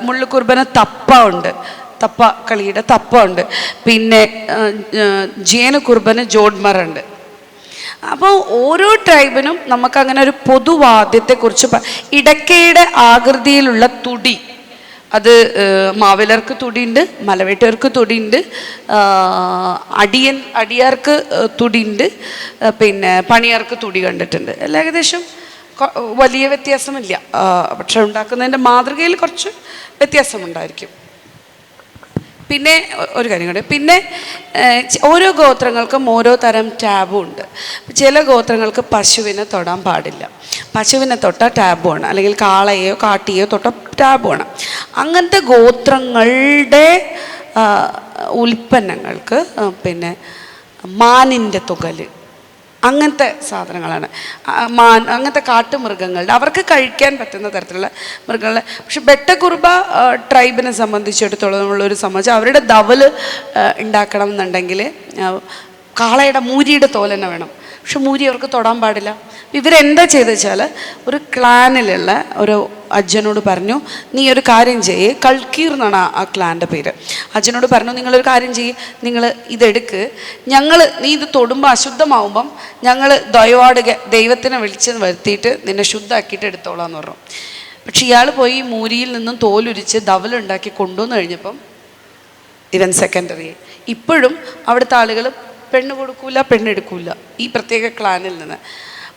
മുള്ളുകുർബന തപ്പ ഉണ്ട്, തപ്പ കളിയുടെ തപ്പ ഉണ്ട്, പിന്നെ ജേന കുർബന് ജോഡ്മറുണ്ട്. അപ്പോൾ ഓരോ ട്രൈബിനും നമുക്കങ്ങനെ ഒരു പൊതുവാദ്യത്തെക്കുറിച്ച് ഇടയ്ക്കയുടെ ആകൃതിയിലുള്ള തുടി, അത് മാവിലർക്ക് തുടിയുണ്ട്, മലവേട്ടർക്ക് തുടിയുണ്ട്, അടിയാർക്ക് തുടിയുണ്ട്, പിന്നെ പണിയാർക്ക് തുടി കണ്ടിട്ടുണ്ട്. എല്ലാം ഏകദേശം വലിയ വ്യത്യാസമില്ല, പക്ഷെ ഉണ്ടാക്കുന്നതിൻ്റെ മാതൃകയിൽ കുറച്ച് വ്യത്യാസമുണ്ടായിരിക്കും. പിന്നെ ഒരു കാര്യം കൂടെ, പിന്നെ ഓരോ ഗോത്രങ്ങൾക്കും ഓരോ തരം ടാബും ഉണ്ട്. ചില ഗോത്രങ്ങൾക്ക് പശുവിനെ തൊടാൻ പാടില്ല, പശുവിനെ തൊട്ട ടാബുമാണ്, അല്ലെങ്കിൽ കാളയോ കാട്ടിയോ തൊട്ട ടാബുമാണ്. അങ്ങനത്തെ ഗോത്രങ്ങളുടെ ഉൽപ്പന്നങ്ങൾക്ക് പിന്നെ മാനിൻ്റെ തുകല്, അങ്ങനത്തെ സാധനങ്ങളാണ്, അങ്ങനത്തെ കാട്ടുമൃഗങ്ങളുടെ അവർക്ക് കഴിക്കാൻ പറ്റുന്ന തരത്തിലുള്ള മൃഗങ്ങളെ. പക്ഷെ ബെട്ടക്കുർബ ട്രൈബിനെ സംബന്ധിച്ചിടത്തോളം നമ്മളൊരു സംബന്ധിച്ച് അവരുടെ ദവല് ഉണ്ടാക്കണം എന്നുണ്ടെങ്കിൽ കാളയുടെ മൂരിയുടെ തോൽ തന്നെ വേണം. പക്ഷെ മൂരി അവർക്ക് തൊടാൻ പാടില്ല. ഇവരെന്താ ചെയ്തെന്ന് വെച്ചാൽ ഒരു ക്ലാനിലുള്ള ഒരു അജ്ജനോട് പറഞ്ഞു, നീ ഒരു കാര്യം ചെയ്യ്, കൾക്കീർ എന്നാണ് ആ ക്ലാൻ്റെ പേര്. അജ്ജനോട് പറഞ്ഞു, നിങ്ങളൊരു കാര്യം ചെയ്യ്, നിങ്ങൾ ഇതെടുക്ക്, നീ ഇത് തൊടുമ്പോൾ അശുദ്ധമാവുമ്പം ഞങ്ങൾ ദൈവത്തിനെ വിളിച്ച് വരുത്തിയിട്ട് നിന്നെ ശുദ്ധമാക്കിയിട്ട് എടുത്തോളാന്ന് പറഞ്ഞു. പക്ഷെ ഇയാൾ പോയി മൂരിയിൽ നിന്നും തോലുരിച്ച് ദവലുണ്ടാക്കി കൊണ്ടുവന്ന് കഴിഞ്ഞപ്പം ഇവൻ സെക്കൻഡറി. ഇപ്പോഴും അവിടുത്തെ ആളുകൾ പെണ്ണ് കൊടുക്കൂല, പെണ്ണെടുക്കൂല ഈ പ്രത്യേക ക്ലാനിൽ നിന്ന്.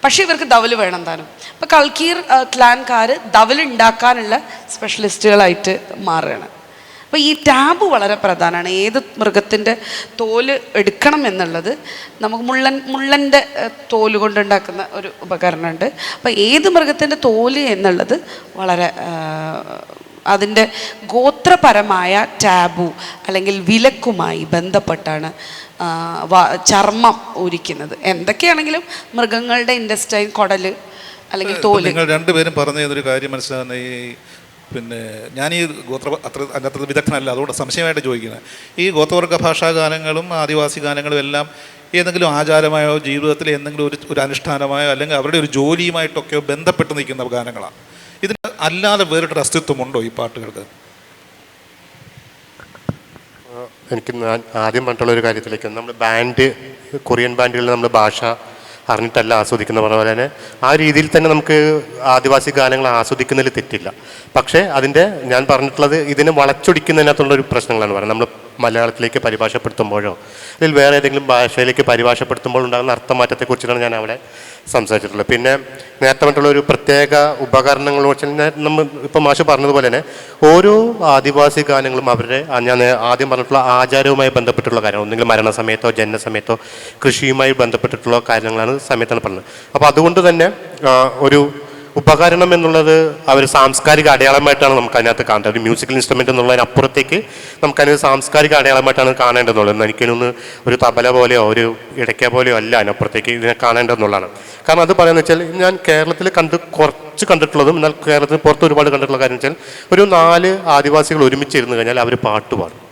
പക്ഷേ ഇവർക്ക് ദവല് വേണം താനും. അപ്പോൾ കൾക്കീർ ക്ലാൻകാർ ദവല് ഉണ്ടാക്കാനുള്ള സ്പെഷ്യലിസ്റ്റുകളായിട്ട് മാറുകയാണ്. അപ്പോൾ ഈ ടാബ് വളരെ പ്രധാനമാണ്. ഏത് മൃഗത്തിൻ്റെ തോല് എടുക്കണം എന്നുള്ളത് നമുക്ക് മുള്ളൻ്റെ തോല് കൊണ്ടുണ്ടാക്കുന്ന ഒരു ഉപകരണമുണ്ട്. അപ്പോൾ ഏത് മൃഗത്തിൻ്റെ തോല് എന്നുള്ളത് വളരെ അതിൻ്റെ ഗോത്രപരമായ ടാബു അല്ലെങ്കിൽ വിലക്കുമായി ബന്ധപ്പെട്ടാണ് ചർമ്മം ഉരിക്കുന്നത്. എന്തൊക്കെയാണെങ്കിലും മൃഗങ്ങളുടെ ഇൻഡസ്റ്റൈൻ, കുടല് അല്ലെങ്കിൽ തോല്. നിങ്ങൾ രണ്ടുപേരും പറഞ്ഞൊരു കാര്യം മനസ്സിലാകുന്ന ഈ പിന്നെ ഞാൻ ഈ അതിനകത്ത് വിദഗ്ധനല്ല, അതുകൊണ്ട് സംശയമായിട്ട് ചോദിക്കുന്നത്, ഈ ഗോത്രവർഗ ഭാഷാ ഗാനങ്ങളും ആദിവാസി ഗാനങ്ങളും എല്ലാം ഏതെങ്കിലും ആചാരമായോ ജീവിതത്തിലെ എന്തെങ്കിലും ഒരു അനുഷ്ഠാനമായോ അല്ലെങ്കിൽ അവരുടെ ഒരു ജോലിയുമായിട്ടൊക്കെയോ ബന്ധപ്പെട്ട് നിൽക്കുന്ന ഗാനങ്ങളാണ്. ഇതിന് അല്ലാതെ വേറിട്ടൊരു അസ്തിത്വമുണ്ടോ ഈ പാട്ടുകൾക്ക്? എനിക്ക് ആദ്യം പറഞ്ഞിട്ടുള്ള ഒരു കാര്യത്തിലേക്ക്, നമ്മൾ കൊറിയൻ ബാൻഡുകളിൽ നമ്മൾ ഭാഷ അറിഞ്ഞിട്ടല്ല ആസ്വദിക്കുന്ന പറഞ്ഞ പോലെ തന്നെ ആ രീതിയിൽ തന്നെ നമുക്ക് ആദിവാസി ഗാനങ്ങൾ ആസ്വദിക്കുന്നതിൽ തെറ്റില്ല. പക്ഷേ ഞാൻ പറഞ്ഞിട്ടുള്ളത് ഇതിനെ വളച്ചൊടിക്കുന്നതിനകത്തുള്ളൊരു പ്രശ്നങ്ങളാണ് പറയുന്നത്. നമ്മൾ മലയാളത്തിലേക്ക് പരിഭാഷപ്പെടുത്തുമ്പോഴോ അല്ലെങ്കിൽ വേറെ ഏതെങ്കിലും ഭാഷയിലേക്ക് പരിഭാഷപ്പെടുത്തുമ്പോൾ ഉണ്ടാകുന്ന അർത്ഥമാറ്റത്തെക്കുറിച്ചാണ് ഞാൻ അവിടെ സംസാരിച്ചിട്ടുള്ളത്. പിന്നെ നേരത്തെ പറഞ്ഞിട്ടുള്ള ഒരു പ്രത്യേക ഉപകരണങ്ങൾ വെച്ചാൽ നമ്മൾ ഇപ്പം മാഷ് പറഞ്ഞതുപോലെ തന്നെ ഓരോ ആദിവാസി ഗാനങ്ങളും അവരുടെ ഞാൻ ആദ്യം പറഞ്ഞിട്ടുള്ള ആചാരവുമായി ബന്ധപ്പെട്ടുള്ള കാര്യങ്ങൾ, ഒന്നെങ്കിൽ മരണസമയത്തോ ജനനസമയത്തോ കൃഷിയുമായി ബന്ധപ്പെട്ടിട്ടുള്ള കാര്യങ്ങളാണ് സമയത്താണ് പറഞ്ഞത്. അപ്പോൾ അതുകൊണ്ട് തന്നെ ഒരു ഉപകരണം എന്നുള്ളത് അവർ സാംസ്കാരിക അടയാളമായിട്ടാണ് നമുക്ക് അതിനകത്ത് കാണേണ്ടത്. ഒരു മ്യൂസിക്കൽ ഇൻസ്ട്രുമെൻ്റ് എന്നുള്ളതിനപ്പുറത്തേക്ക് നമുക്കതിന് സാംസ്കാരിക അടയാളമായിട്ടാണ് കാണേണ്ടതെന്നുള്ളത്. എനിക്കൊന്ന് ഒരു തബല പോലെയോ ഒരു ഇടയ്ക്ക പോലെയോ അല്ല അതിനപ്പുറത്തേക്ക് ഇതിനെ കാണേണ്ടതെന്നുള്ളതാണ്. കാരണം അത് പറയുന്നത് വെച്ചാൽ ഞാൻ കേരളത്തിൽ കുറച്ച് കണ്ടിട്ടുള്ളതും എന്നാൽ കേരളത്തിന് പുറത്ത് ഒരുപാട് കണ്ടിട്ടുള്ള കാര്യം വെച്ചാൽ ഒരു 4 ആദിവാസികൾ ഒരുമിച്ചിരുന്ന് കഴിഞ്ഞാൽ അവർ പാട്ട് പാടും.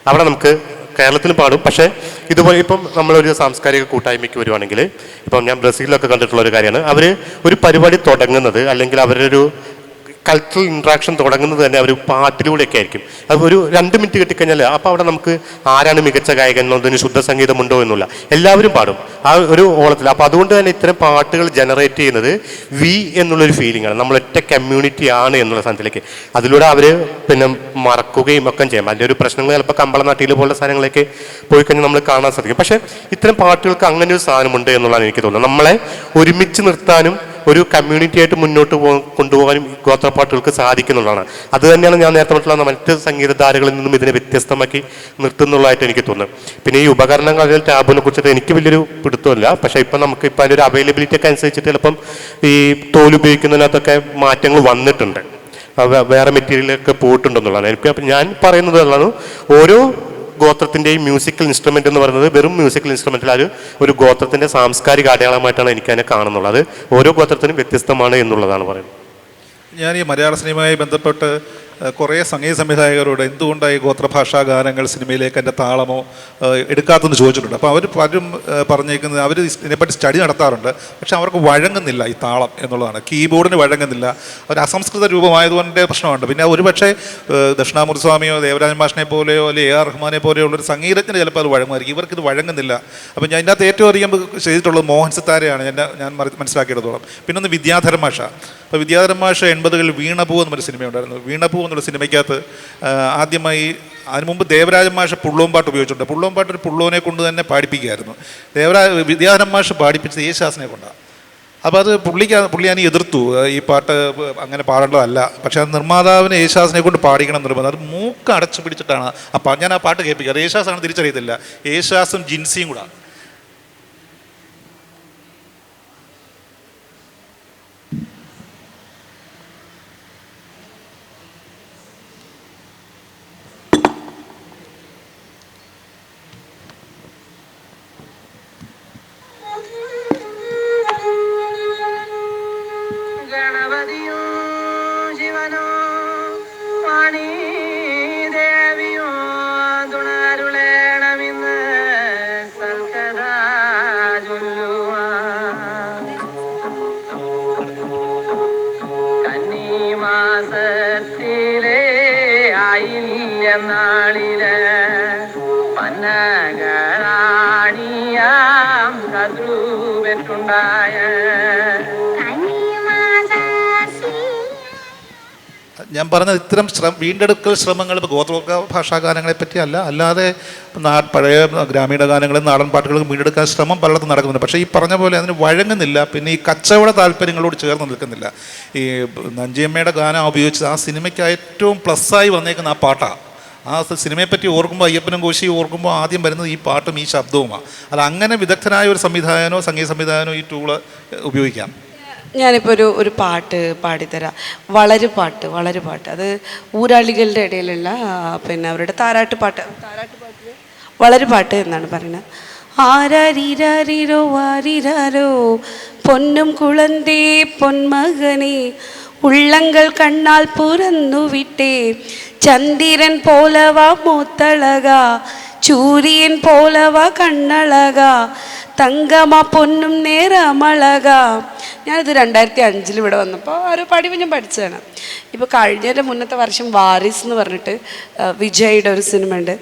അവിടെ നമുക്ക് കേരളത്തിൽ പാടും. പക്ഷേ ഇതുപോലെ ഇപ്പം നമ്മളൊരു സാംസ്കാരിക കൂട്ടായ്മയ്ക്ക് വരുവാണെങ്കിൽ, ഇപ്പം ഞാൻ ബ്രസീലിലൊക്കെ കണ്ടിട്ടുള്ള ഒരു കാര്യമാണ്, അവർ ഒരു പരിപാടി തുടങ്ങുന്നത് അല്ലെങ്കിൽ അവരൊരു കൾച്ചറൽ ഇൻട്രാക്ഷൻ തുടങ്ങുന്നത് തന്നെ ഒരു പാട്ടിലൂടെയൊക്കെ ആയിരിക്കും. അത് ഒരു 2 മിനിറ്റ് കിട്ടിക്കഴിഞ്ഞാൽ അപ്പോൾ അവിടെ നമുക്ക് ആരാണ് മികച്ച ഗായകൻ എന്നതിന് ശുദ്ധ സംഗീതമുണ്ടോ എന്നുള്ള എല്ലാവരും പാടും ആ ഒരു ഓളത്തിൽ. അപ്പോൾ അതുകൊണ്ട് തന്നെ ഇത്തരം പാട്ടുകൾ ജനറേറ്റ് ചെയ്യുന്നത് എന്നുള്ളൊരു ഫീലിംഗ് ആണ്, നമ്മളൊറ്റ കമ്മ്യൂണിറ്റി ആണ് എന്നുള്ള സ്ഥലത്തിലേക്ക്. അതിലൂടെ അവർ പിന്നെ മറക്കുകയും ഒക്കെ ചെയ്യാം. അതിൻ്റെ ഒരു പ്രശ്നങ്ങൾ ചിലപ്പോൾ കമ്പളനാട്ടിൽ പോലുള്ള സാധനങ്ങളൊക്കെ പോയി കഴിഞ്ഞാൽ നമ്മൾ കാണാൻ സാധിക്കും. പക്ഷേ ഇത്തരം പാട്ടുകൾക്ക് അങ്ങനെ ഒരു സാധനമുണ്ട് എന്നുള്ളതാണ് എനിക്ക് തോന്നുന്നത്. നമ്മളെ ഒരുമിച്ച് നിർത്താനും ഒരു കമ്മ്യൂണിറ്റി ആയിട്ട് മുന്നോട്ട് കൊണ്ടുപോകാനും ഗോത്രപ്പാട്ടുകൾക്ക് സാധിക്കുന്നുള്ളതാണ്. അത് തന്നെയാണ് ഞാൻ നേരത്തെ പറഞ്ഞിട്ടുള്ള മറ്റ് സംഗീതധാരകളിൽ നിന്നും ഇതിനെ വ്യത്യസ്തമാക്കി നിർത്തുന്നുള്ളതായിട്ട് എനിക്ക് തോന്നുന്നു. പിന്നെ ഈ ഉപകരണങ്ങൾ അതിൽ ടാബിനെ കുറിച്ചിട്ട് എനിക്ക് വലിയൊരു പിടുത്തമില്ല. പക്ഷേ ഇപ്പം നമുക്ക് ഇപ്പം അതിൻ്റെ ഒരു അവൈലബിലിറ്റി ഒക്കെ അനുസരിച്ചിട്ട് ചിലപ്പം ഈ തോല് ഉപയോഗിക്കുന്നതിനകത്തൊക്കെ മാറ്റങ്ങൾ വന്നിട്ടുണ്ട്, വേറെ മെറ്റീരിയലൊക്കെ പോയിട്ടുണ്ടെന്നുള്ളതാണ് എനിക്ക്. അപ്പം ഞാൻ പറയുന്നത് ഉള്ളതാണ്, ഓരോ ഗോത്രത്തിൻ്റെയും മ്യൂസിക്കൽ ഇൻസ്ട്രുമെൻ്റ് എന്ന് പറയുന്നത് വെറും മ്യൂസിക്കൽ ഇൻസ്ട്രുമെൻറ്റിൽ അത് ഒരു ഗോത്രത്തിൻ്റെ സാംസ്കാരിക അടയാളമായിട്ടാണ് എനിക്കതിനെ കാണുന്നുള്ളത്. ഓരോ ഗോത്രത്തിനും വ്യത്യസ്തമാണ് എന്നുള്ളതാണ് പറയുന്നത്. ഞാൻ ഈ മലയാള സിനിമയുമായി ബന്ധപ്പെട്ട് കുറേ സംഗീത സംവിധായകരോട് എന്തുകൊണ്ടാണ് ഈ ഗോത്രഭാഷാ ഗാനങ്ങൾ സിനിമയിലേക്ക് എൻ്റെ താളമോ എടുക്കാത്തെന്ന് ചോദിച്ചിട്ടുണ്ട്. അപ്പോൾ അവർ പലരും പറഞ്ഞേക്കുന്നത് അവർ ഇതിനെപ്പറ്റി സ്റ്റഡി നടത്താറുണ്ട്, പക്ഷെ അവർക്ക് വഴങ്ങുന്നില്ല ഈ താളം എന്നുള്ളതാണ്. കീബോർഡിന് വഴങ്ങുന്നില്ല, ഒരു അസംസ്കൃത രൂപമായതുകൊണ്ട് പ്രശ്നമുണ്ട്. പിന്നെ ഒരുപക്ഷെ ദക്ഷിണാമൂർത്തി സ്വാമിയോ ദേവരാജൻ മാഷിനെ പോലെയോ അല്ലെങ്കിൽ A.R. റഹ്മാനെ പോലെയോ ഉള്ളൊരു സംഗീതജ്ഞന് ചിലപ്പോൾ അത് വഴങ്ങുമായിരിക്കും, ഇവർക്കിത് വഴങ്ങുന്നില്ല. അപ്പോൾ ഞാൻ ഇതിനകത്ത് ഏറ്റവും അധികം ചെയ്തിട്ടുള്ളത് മോഹൻ സിത്താരയാണ് ഞാൻ മനസ്സിലാക്കിയിടത്തോളം. പിന്നെ ഒന്ന് വിദ്യാധരൻ മാഷ. അപ്പോൾ വിദ്യാധരൻ മാഷ 80കളിൽ വീണപൂ എന്നൊരു സിനിമയുണ്ടായിരുന്നു. വീണപൂ എന്നുള്ള സിനിമയ്ക്കകത്ത് ആദ്യമായി അതിന് മുമ്പ് ദേവരാജൻ മാഷ് പുള്ളോമ്പാട്ട് ഉപയോഗിച്ചിട്ടുണ്ട്. പുള്ളോമ്പാട്ട് ഒരു പുള്ളോനെ കൊണ്ട് തന്നെ പാടിപ്പിക്കുകയായിരുന്നു. വിദ്യാധരൻ മാഷ് പാടിപ്പിച്ചത് യേശുദാസിനെ കൊണ്ടാണ്. അപ്പോൾ അത് പുള്ളിയാനി എതിർത്തു, ഈ പാട്ട് അങ്ങനെ പാടേണ്ടതല്ല. പക്ഷേ അത് നിർമ്മാതാവിന് യേശുദാസിനെ കൊണ്ട് പാടിക്കണം നിർബന്ധം. അത് മൂക്ക് അടച്ചു പിടിച്ചിട്ടാണ് ഞാൻ ആ പാട്ട് കേൾപ്പിക്കുക. യേശുദാസാണ് തിരിച്ചറിയത്തില്ല, യേശുദാസും ജിൻസിയും കൂടെ. ഞാൻ പറഞ്ഞത് ഇത്തരം വീണ്ടെടുക്കൽ ശ്രമങ്ങൾ ഇപ്പോൾ ഗോത്രവർഗ ഭാഷാ ഗാനങ്ങളെ പറ്റിയല്ല, അല്ലാതെ പഴയ ഗ്രാമീണ ഗാനങ്ങളും നാടൻ പാട്ടുകളും വീണ്ടെടുക്കാൻ ശ്രമം പലയിടത്തും നടക്കുന്നുണ്ട്. പക്ഷേ ഈ പറഞ്ഞ പോലെ അതിന് വഴങ്ങുന്നില്ല. പിന്നെ ഈ കച്ചവട താല്പര്യങ്ങളോട് ചേർന്ന് നിൽക്കുന്നില്ല. ഈ നഞ്ചിയമ്മയുടെ ഗാനം ഉപയോഗിച്ച് ആ സിനിമയ്ക്ക് ഏറ്റവും പ്ലസ്സായി വന്നേക്കുന്ന ആ പാട്ടാണ്. ആ സിനിമയെപ്പറ്റി ഓർക്കുമ്പോൾ അയ്യപ്പനും കോശിയും ഓർക്കുമ്പോൾ ആദ്യം വരുന്നത് ഈ പാട്ടും ഈ ശബ്ദവുമാണ്. അത് അങ്ങനെ വിദഗ്ധനായ ഒരു സംവിധായകനോ സംഗീത സംവിധായകനോ ഈ ടൂള് ഉപയോഗിക്കാം. ഞാനിപ്പോൾ ഒരു പാട്ട് പാടിത്തരാം. വളരു പാട്ട് അത് ഊരാളികളുടെ ഇടയിലുള്ള പിന്നെ അവരുടെ താരാട്ട് പാട്ട് വളരു പാട്ട് എന്നാണ് പറയുന്നത്. ആരാരിരാരിരോ വാരിരാരോ പൊന്നും കുളന്തേ പൊന്മകനേ ഉള്ളങ്ങൾ കണ്ണാൽ പുറന്നു വിട്ടേ ചന്ദ്രൻ പോലവ മൂത്തളക ചൂര്യൻ പോലവ കണ്ണളക തങ്കമ പൊന്നും നേരമളക. ഞാനിത് 2005 ഇവിടെ വന്നപ്പോൾ ഒരു പാടിപ്പോൾ ഞാൻ പഠിച്ചതാണ്. ഇപ്പോൾ കഴിഞ്ഞതിൻ്റെ മുന്നത്തെ വർഷം വാരിസ് എന്ന് പറഞ്ഞിട്ട് വിജയുടെ ഒരു സിനിമ ഉണ്ട്.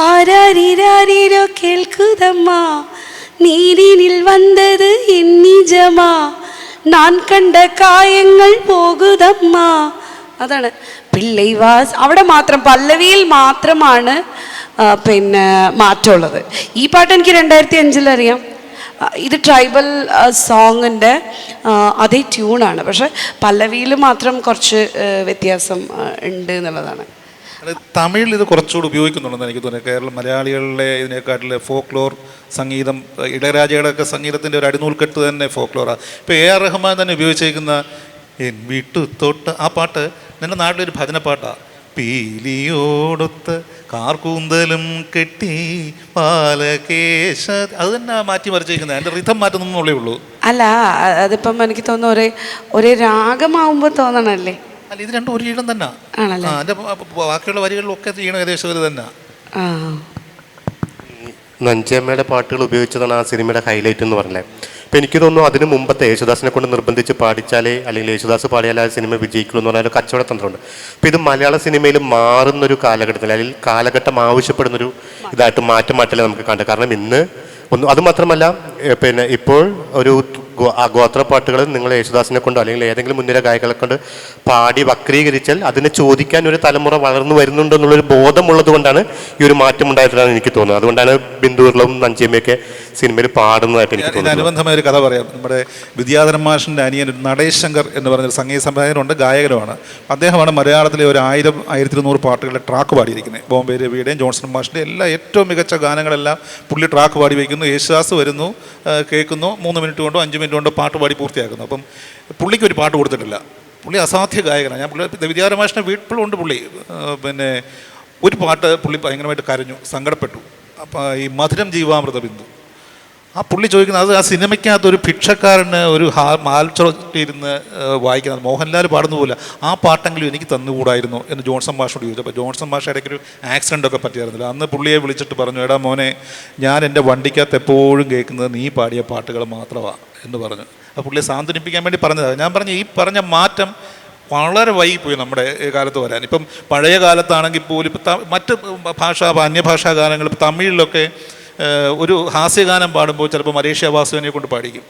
ആരാരിരാരിരോ കേൾക്കുതമ്മാ നീരിനിൽ വന്നത് നിജമാ ഞാൻ കണ്ട കായങ്ങൾ പോകുതമ്മാ. അതാണ് പിള്ളൈവാസ്. അവിടെ മാത്രം പല്ലവിയിൽ മാത്രമാണ് പിന്നെ മാറ്റമുള്ളത്. ഈ പാട്ട് എനിക്ക് 2005 അറിയാം. ഇത് ട്രൈബൽ സോങ്ങിൻ്റെ അതേ ട്യൂണാണ്, പക്ഷെ പല്ലവിയിൽ മാത്രം കുറച്ച് വ്യത്യാസം ഉണ്ട് എന്നുള്ളതാണ്. തമിഴിൽ ഇത് കുറച്ചുകൂടി ഉപയോഗിക്കുന്നുണ്ടെന്ന് എനിക്ക് തോന്നുന്നത്. കേരളം മലയാളികളുടെ ഇതിനെക്കാട്ടിൽ ഫോക്ലോർ സംഗീതം, ഇളയരാജയുടെയൊക്കെ സംഗീതത്തിൻ്റെ ഒരു അടിനൂൽക്കെട്ട് തന്നെ ഫോക്ലോറാണ്. ഇപ്പോൾ AR റഹ്മാൻ തന്നെ ഉപയോഗിച്ചേക്കുന്ന എൻ വീട്ടു തൊട്ട് ആ പാട്ട് നിൻ്റെ നാട്ടിലൊരു ഭജന പാട്ടാണ്. പീലിയോടൊത്ത് കാർക്കൂന്തലും കെട്ടി പാലകേശ, അത് തന്നെ മാറ്റി മറിച്ചേക്കുന്നത്. അതിൻ്റെ റിഥം മാറ്റുന്നേ ഉള്ളൂ. അല്ല, അതിപ്പം എനിക്ക് തോന്നുന്നു ഒരേ രാഗമാവുമ്പോൾ തോന്നണല്ലേ. അല്ല, ഇത് രണ്ടും ഒരു ഈണം തന്നെ ആണല്ലേ. അതിൻ്റെ ബാക്കിയുള്ള വരികളിലൊക്കെ ഈണം ഏകദേശം ഒരു തന്നെ. നഞ്ചിയമ്മയുടെ പാട്ടുകൾ ഉപയോഗിച്ചതാണ് ആ സിനിമയുടെ ഹൈലൈറ്റ് എന്ന് പറഞ്ഞത്. അപ്പോൾ എനിക്ക് തോന്നുന്നു അതിന് മുമ്പത്തെ യേശുദാസിനെ കൊണ്ട് നിർബന്ധിച്ച് പാടിച്ചാലേ അല്ലെങ്കിൽ യേശുദാസ് പാടിയാലേ ആ സിനിമ വിജയിക്കുള്ളൂ എന്ന് പറഞ്ഞാൽ ഒരു കച്ചവട തന്ത്രമുണ്ട്. അപ്പോൾ ഇത് മലയാള സിനിമയിൽ മാറുന്നൊരു കാലഘട്ടത്തിൽ അല്ലെങ്കിൽ കാലഘട്ടം ആവശ്യപ്പെടുന്നൊരു ഇതായിട്ട് മാറ്റലേ നമുക്ക് കണ്ടത്. കാരണം ഇന്ന് അതുമാത്രമല്ല, പിന്നെ ഇപ്പോൾ ഒരു ഗോത്രപ്പാട്ടുകൾ നിങ്ങൾ യേശുദാസിനെ കൊണ്ടോ അല്ലെങ്കിൽ ഏതെങ്കിലും മുൻനിര ഗായകളെ കൊണ്ട് പാടി വക്രീകരിച്ചാൽ അതിനെ ചോദിക്കാൻ ഒരു തലമുറ വളർന്നു വരുന്നുണ്ടെന്നുള്ളൊരു ബോധമുള്ളത് കൊണ്ടാണ് ഈ ഒരു മാറ്റം ഉണ്ടായിട്ടാണ് എനിക്ക് തോന്നുന്നത്. അതുകൊണ്ടാണ് ബിന്ദുർലവും നഞ്ചിയമ്മയൊക്കെ സിനിമയിൽ പാടുന്നതായിട്ട് എനിക്ക് തോന്നുന്നത്. അനുബന്ധമായ ഒരു കഥ പറയാം. നമ്മുടെ വിദ്യാധരൻ മാഷിൻ്റെ അനിയൻ നടേശ് ശങ്കർ എന്ന് പറഞ്ഞൊരു സംഗീത സംവിധായകനുണ്ട്, ഗായകനുമാണ്. അദ്ദേഹമാണ് മലയാളത്തിലെ ഒരു 1000-1200 പാട്ടുകളുടെ ട്രാക്ക് പാടിയിരിക്കുന്നത്. ബോംബെ രവിയുടെയും ജോൺസൺ മാഷിൻ്റെ എല്ലാ ഏറ്റവും മികച്ച ഗാനങ്ങളെല്ലാം പുള്ളി ട്രാക്ക് പാടി വയ്ക്കുന്നു. യേശുദാസ് വരുന്നു, കേൾക്കുന്നു, 3 മിനിറ്റ് കൊണ്ടോ 5 മിനിറ്റ് കൊണ്ടോ പാട്ട് പാടി പൂർത്തിയാക്കുന്നു. അപ്പം പുള്ളിക്ക് ഒരു പാട്ട് കൊടുത്തിട്ടില്ല. പുള്ളി അസാധ്യ ഗായകനാണ്. ഞാൻ വിദ്യാധരൻ മാഷിൻ്റെ വീട്ടിലുണ്ട് പുള്ളി. പിന്നെ ഒരു പാട്ട് പുള്ളി ഭയങ്കരമായിട്ട് കരഞ്ഞു, സങ്കടപ്പെട്ടു. അപ്പം ഈ മധുരം ജീവാമൃത ബിന്ദു ആ പുള്ളി ചോദിക്കുന്നത്, അത് ആ സിനിമയ്ക്കകത്ത് ഒരു ഭിക്ഷക്കാരന് ഒരു മാൽച്ചൊട്ടിയിരുന്ന് വായിക്കുന്നത് മോഹൻലാൽ പാടുന്ന പോലെ ആ പാട്ടെങ്കിലും എനിക്ക് തന്നുകൂടായിരുന്നു എന്ന് ജോൺസൺ മാഷോട് ചോദിച്ചു. അപ്പോൾ ജോൺസൺ മാഷ് ഇടയ്ക്കൊരു ആക്സിഡൻ്റൊക്കെ പറ്റിയായിരുന്നില്ല. അന്ന് പുള്ളിയെ വിളിച്ചിട്ട് പറഞ്ഞു, എടാ മോനെ, ഞാൻ എൻ്റെ വണ്ടിക്കകത്ത് എപ്പോഴും കേൾക്കുന്നത് നീ പാടിയ പാട്ടുകൾ മാത്രമാണ് എന്ന് പറഞ്ഞു. അപ്പോൾ പുള്ളിയെ സാന്ത്വനിപ്പിക്കാൻ വേണ്ടി പറഞ്ഞതാണ്. ഞാൻ പറഞ്ഞു, ഈ പറഞ്ഞ മാറ്റം വളരെ വൈകിപ്പോയി നമ്മുടെ കാലത്ത് വരാൻ. ഇപ്പം പഴയ കാലത്താണെങ്കിൽ പോലും ഇപ്പം മറ്റ് അന്യഭാഷാ ഗാനങ്ങൾ, ഇപ്പം തമിഴിലൊക്കെ ഒരു ഹാസ്യഗാനം പാടുമ്പോൾ ചിലപ്പോൾ മലേഷ്യ വാസുവിനെ കൊണ്ട് പാടിക്കും.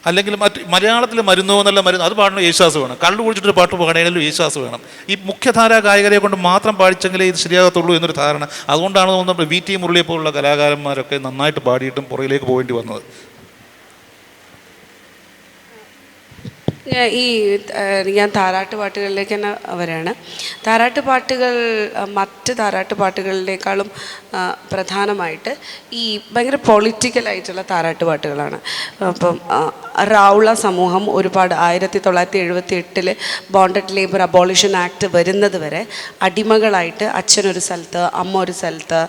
അല്ലെങ്കിൽ മലയാളത്തിൽ മരുന്നോ എന്നുള്ള മരുന്ന് അത് പാടണം യേശുദാസ് വേണം. കള്ളു കുടിച്ചിട്ടൊരു പാട്ട് പാടണമെങ്കിലും യേശുദാസ് വേണം. ഈ മുഖ്യധാരാ ഗായകരെ കൊണ്ട് മാത്രം പാടിച്ചെങ്കിലേ ഇത് ശരിയാകത്തുള്ളൂ എന്നൊരു ധാരണ. അതുകൊണ്ടാണ് തോന്നുന്നത് VT മുരളിയെ പോലുള്ള കലാകാരന്മാരൊക്കെ നന്നായിട്ട് പാടിയിട്ടും പുറകിലേക്ക് പോകേണ്ടി വന്നത്. ഞാൻ താരാട്ട് പാട്ടുകളിലേക്ക് തന്നെ വരികയാണ്. താരാട്ട് പാട്ടുകൾ മറ്റ് താരാട്ട് പാട്ടുകളിനേക്കാളും പ്രധാനമായിട്ട് ഈ ഭയങ്കര പൊളിറ്റിക്കലായിട്ടുള്ള താരാട്ട് പാട്ടുകളാണ്. അപ്പം റൗള സമൂഹം ഒരുപാട് 1978 ബോണ്ടഡ് ലേബർ അബോളിഷൻ ആക്ട് വരുന്നത് വരെ അടിമകളായിട്ട് അച്ഛനൊരു സ്ഥലത്ത്, അമ്മ ഒരു സ്ഥലത്ത്,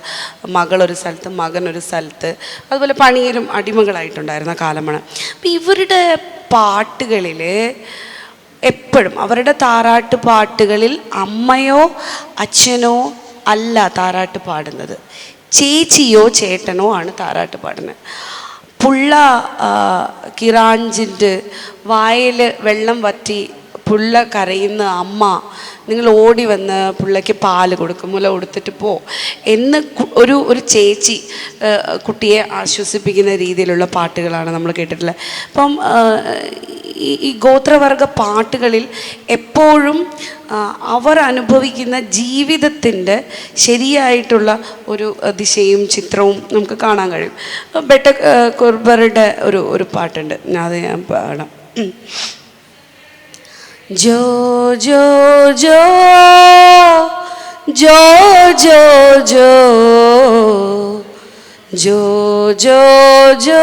മകളൊരു സ്ഥലത്ത്, മകനൊരു സ്ഥലത്ത്, അതുപോലെ പണിയിലും അടിമകളായിട്ടുണ്ടായിരുന്ന കാലമാണ്. അപ്പം ഇവരുടെ പാട്ടുകളിൽ എപ്പോഴും അവരുടെ താരാട്ട് പാട്ടുകളിൽ അമ്മയോ അച്ഛനോ അല്ല താരാട്ട് പാടുന്നത്, ചേച്ചിയോ ചേട്ടനോ ആണ് താരാട്ട് പാടുന്നത്. പുള്ള കിറാഞ്ചിൻ്റെ വായിൽ വെള്ളം വറ്റി പുള്ള കരയുന്ന അമ്മ, നിങ്ങൾ ഓടി വന്ന് പുള്ളയ്ക്ക് പാല് കൊടുക്കും, മുല കൊടുത്തിട്ട് പോ എന്ന് ഒരു ചേച്ചി കുട്ടിയെ ആശ്വസിപ്പിക്കുന്ന രീതിയിലുള്ള പാട്ടുകളാണ് നമ്മൾ കേട്ടിട്ടുള്ളത്. അപ്പം ഈ ഗോത്രവർഗ പാട്ടുകളിൽ എപ്പോഴും അവർ അനുഭവിക്കുന്ന ജീവിതത്തിൻ്റെ ശരിയായിട്ടുള്ള ഒരു ദിശയും ചിത്രവും നമുക്ക് കാണാൻ കഴിയും. ബെട്ട കുർബറുടെ ഒരു പാട്ടുണ്ട്, അത് ഞാൻ പാടാം. ജോ ജോ ജോ ജോ ജോ ജോ ജോ ജോ ജോ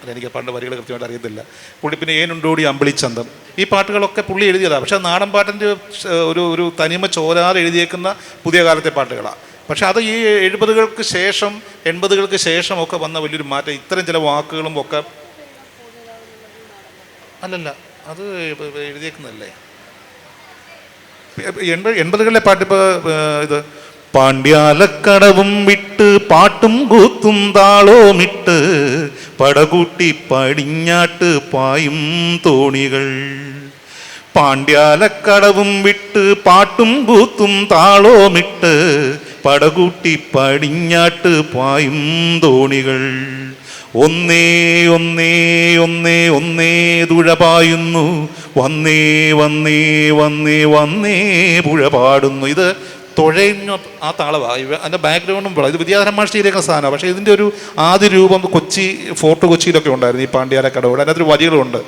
അതെനിക്ക് പാട്ടിൻ്റെ വരികൾ കൃത്യമായിട്ട് അറിയത്തില്ല. പുള്ളി പിന്നെ ഏനുണ്ടോടി അമ്പിളിച്ചന്തം, ഈ പാട്ടുകളൊക്കെ പുള്ളി എഴുതിയതാണ്. പക്ഷേ നാടൻ പാട്ടിൻ്റെ ഒരു തനിമ ചോരാതെ എഴുതിയേക്കുന്ന പുതിയ കാലത്തെ പാട്ടുകളാണ്. പക്ഷെ അത് ഈ 70-കൾക്ക് ശേഷം 80-കൾക്ക് ശേഷം ഒക്കെ വന്ന വലിയൊരു മാറ്റം. ഇത്തരം ചില വാക്കുകളും ഒക്കെ അല്ലല്ല, അത് എഴുതിയേക്കുന്നതല്ലേ 80-കളിലെ പാട്ടിപ്പോൾ ഇത് പാണ്ഡ്യാലക്കടവും വിട്ട് പാട്ടും കൂത്തും താളോമിട്ട് പടകൂട്ടി പടിഞ്ഞാട്ട് പായും തോണികൾ. പാണ്ഡ്യാലക്കടവും വിട്ട് പാട്ടും കൂത്തും താളോമിട്ട് പടകൂട്ടി പടിഞ്ഞാട്ട് പായും തോണികൾ. ഒന്നേ ഒന്നേ ഒന്നേ ഒന്നേ തുഴ പായുന്നു, വന്നേ വന്നേ വന്നേ വന്നേ പുഴ പാടുന്നു. ഇത് തുഴയുന്ന ആ താളമാണ്. അതിൻ്റെ ബാക്ക്ഗ്രൗണ്ടും ഇത് വിദ്യാധരൻ മാഷ് ചെയ്തേക്കുന്ന സാധനമാണ്. പക്ഷേ ഇതിൻ്റെ ഒരു ആദ്യ രൂപം ഫോർട്ട് കൊച്ചിയിലൊക്കെ ഉണ്ടായിരുന്നു, ഈ പാണ്ഡ്യാലക്കടവുകൾ. അതിനകത്തൊരു വരികളുണ്ട്.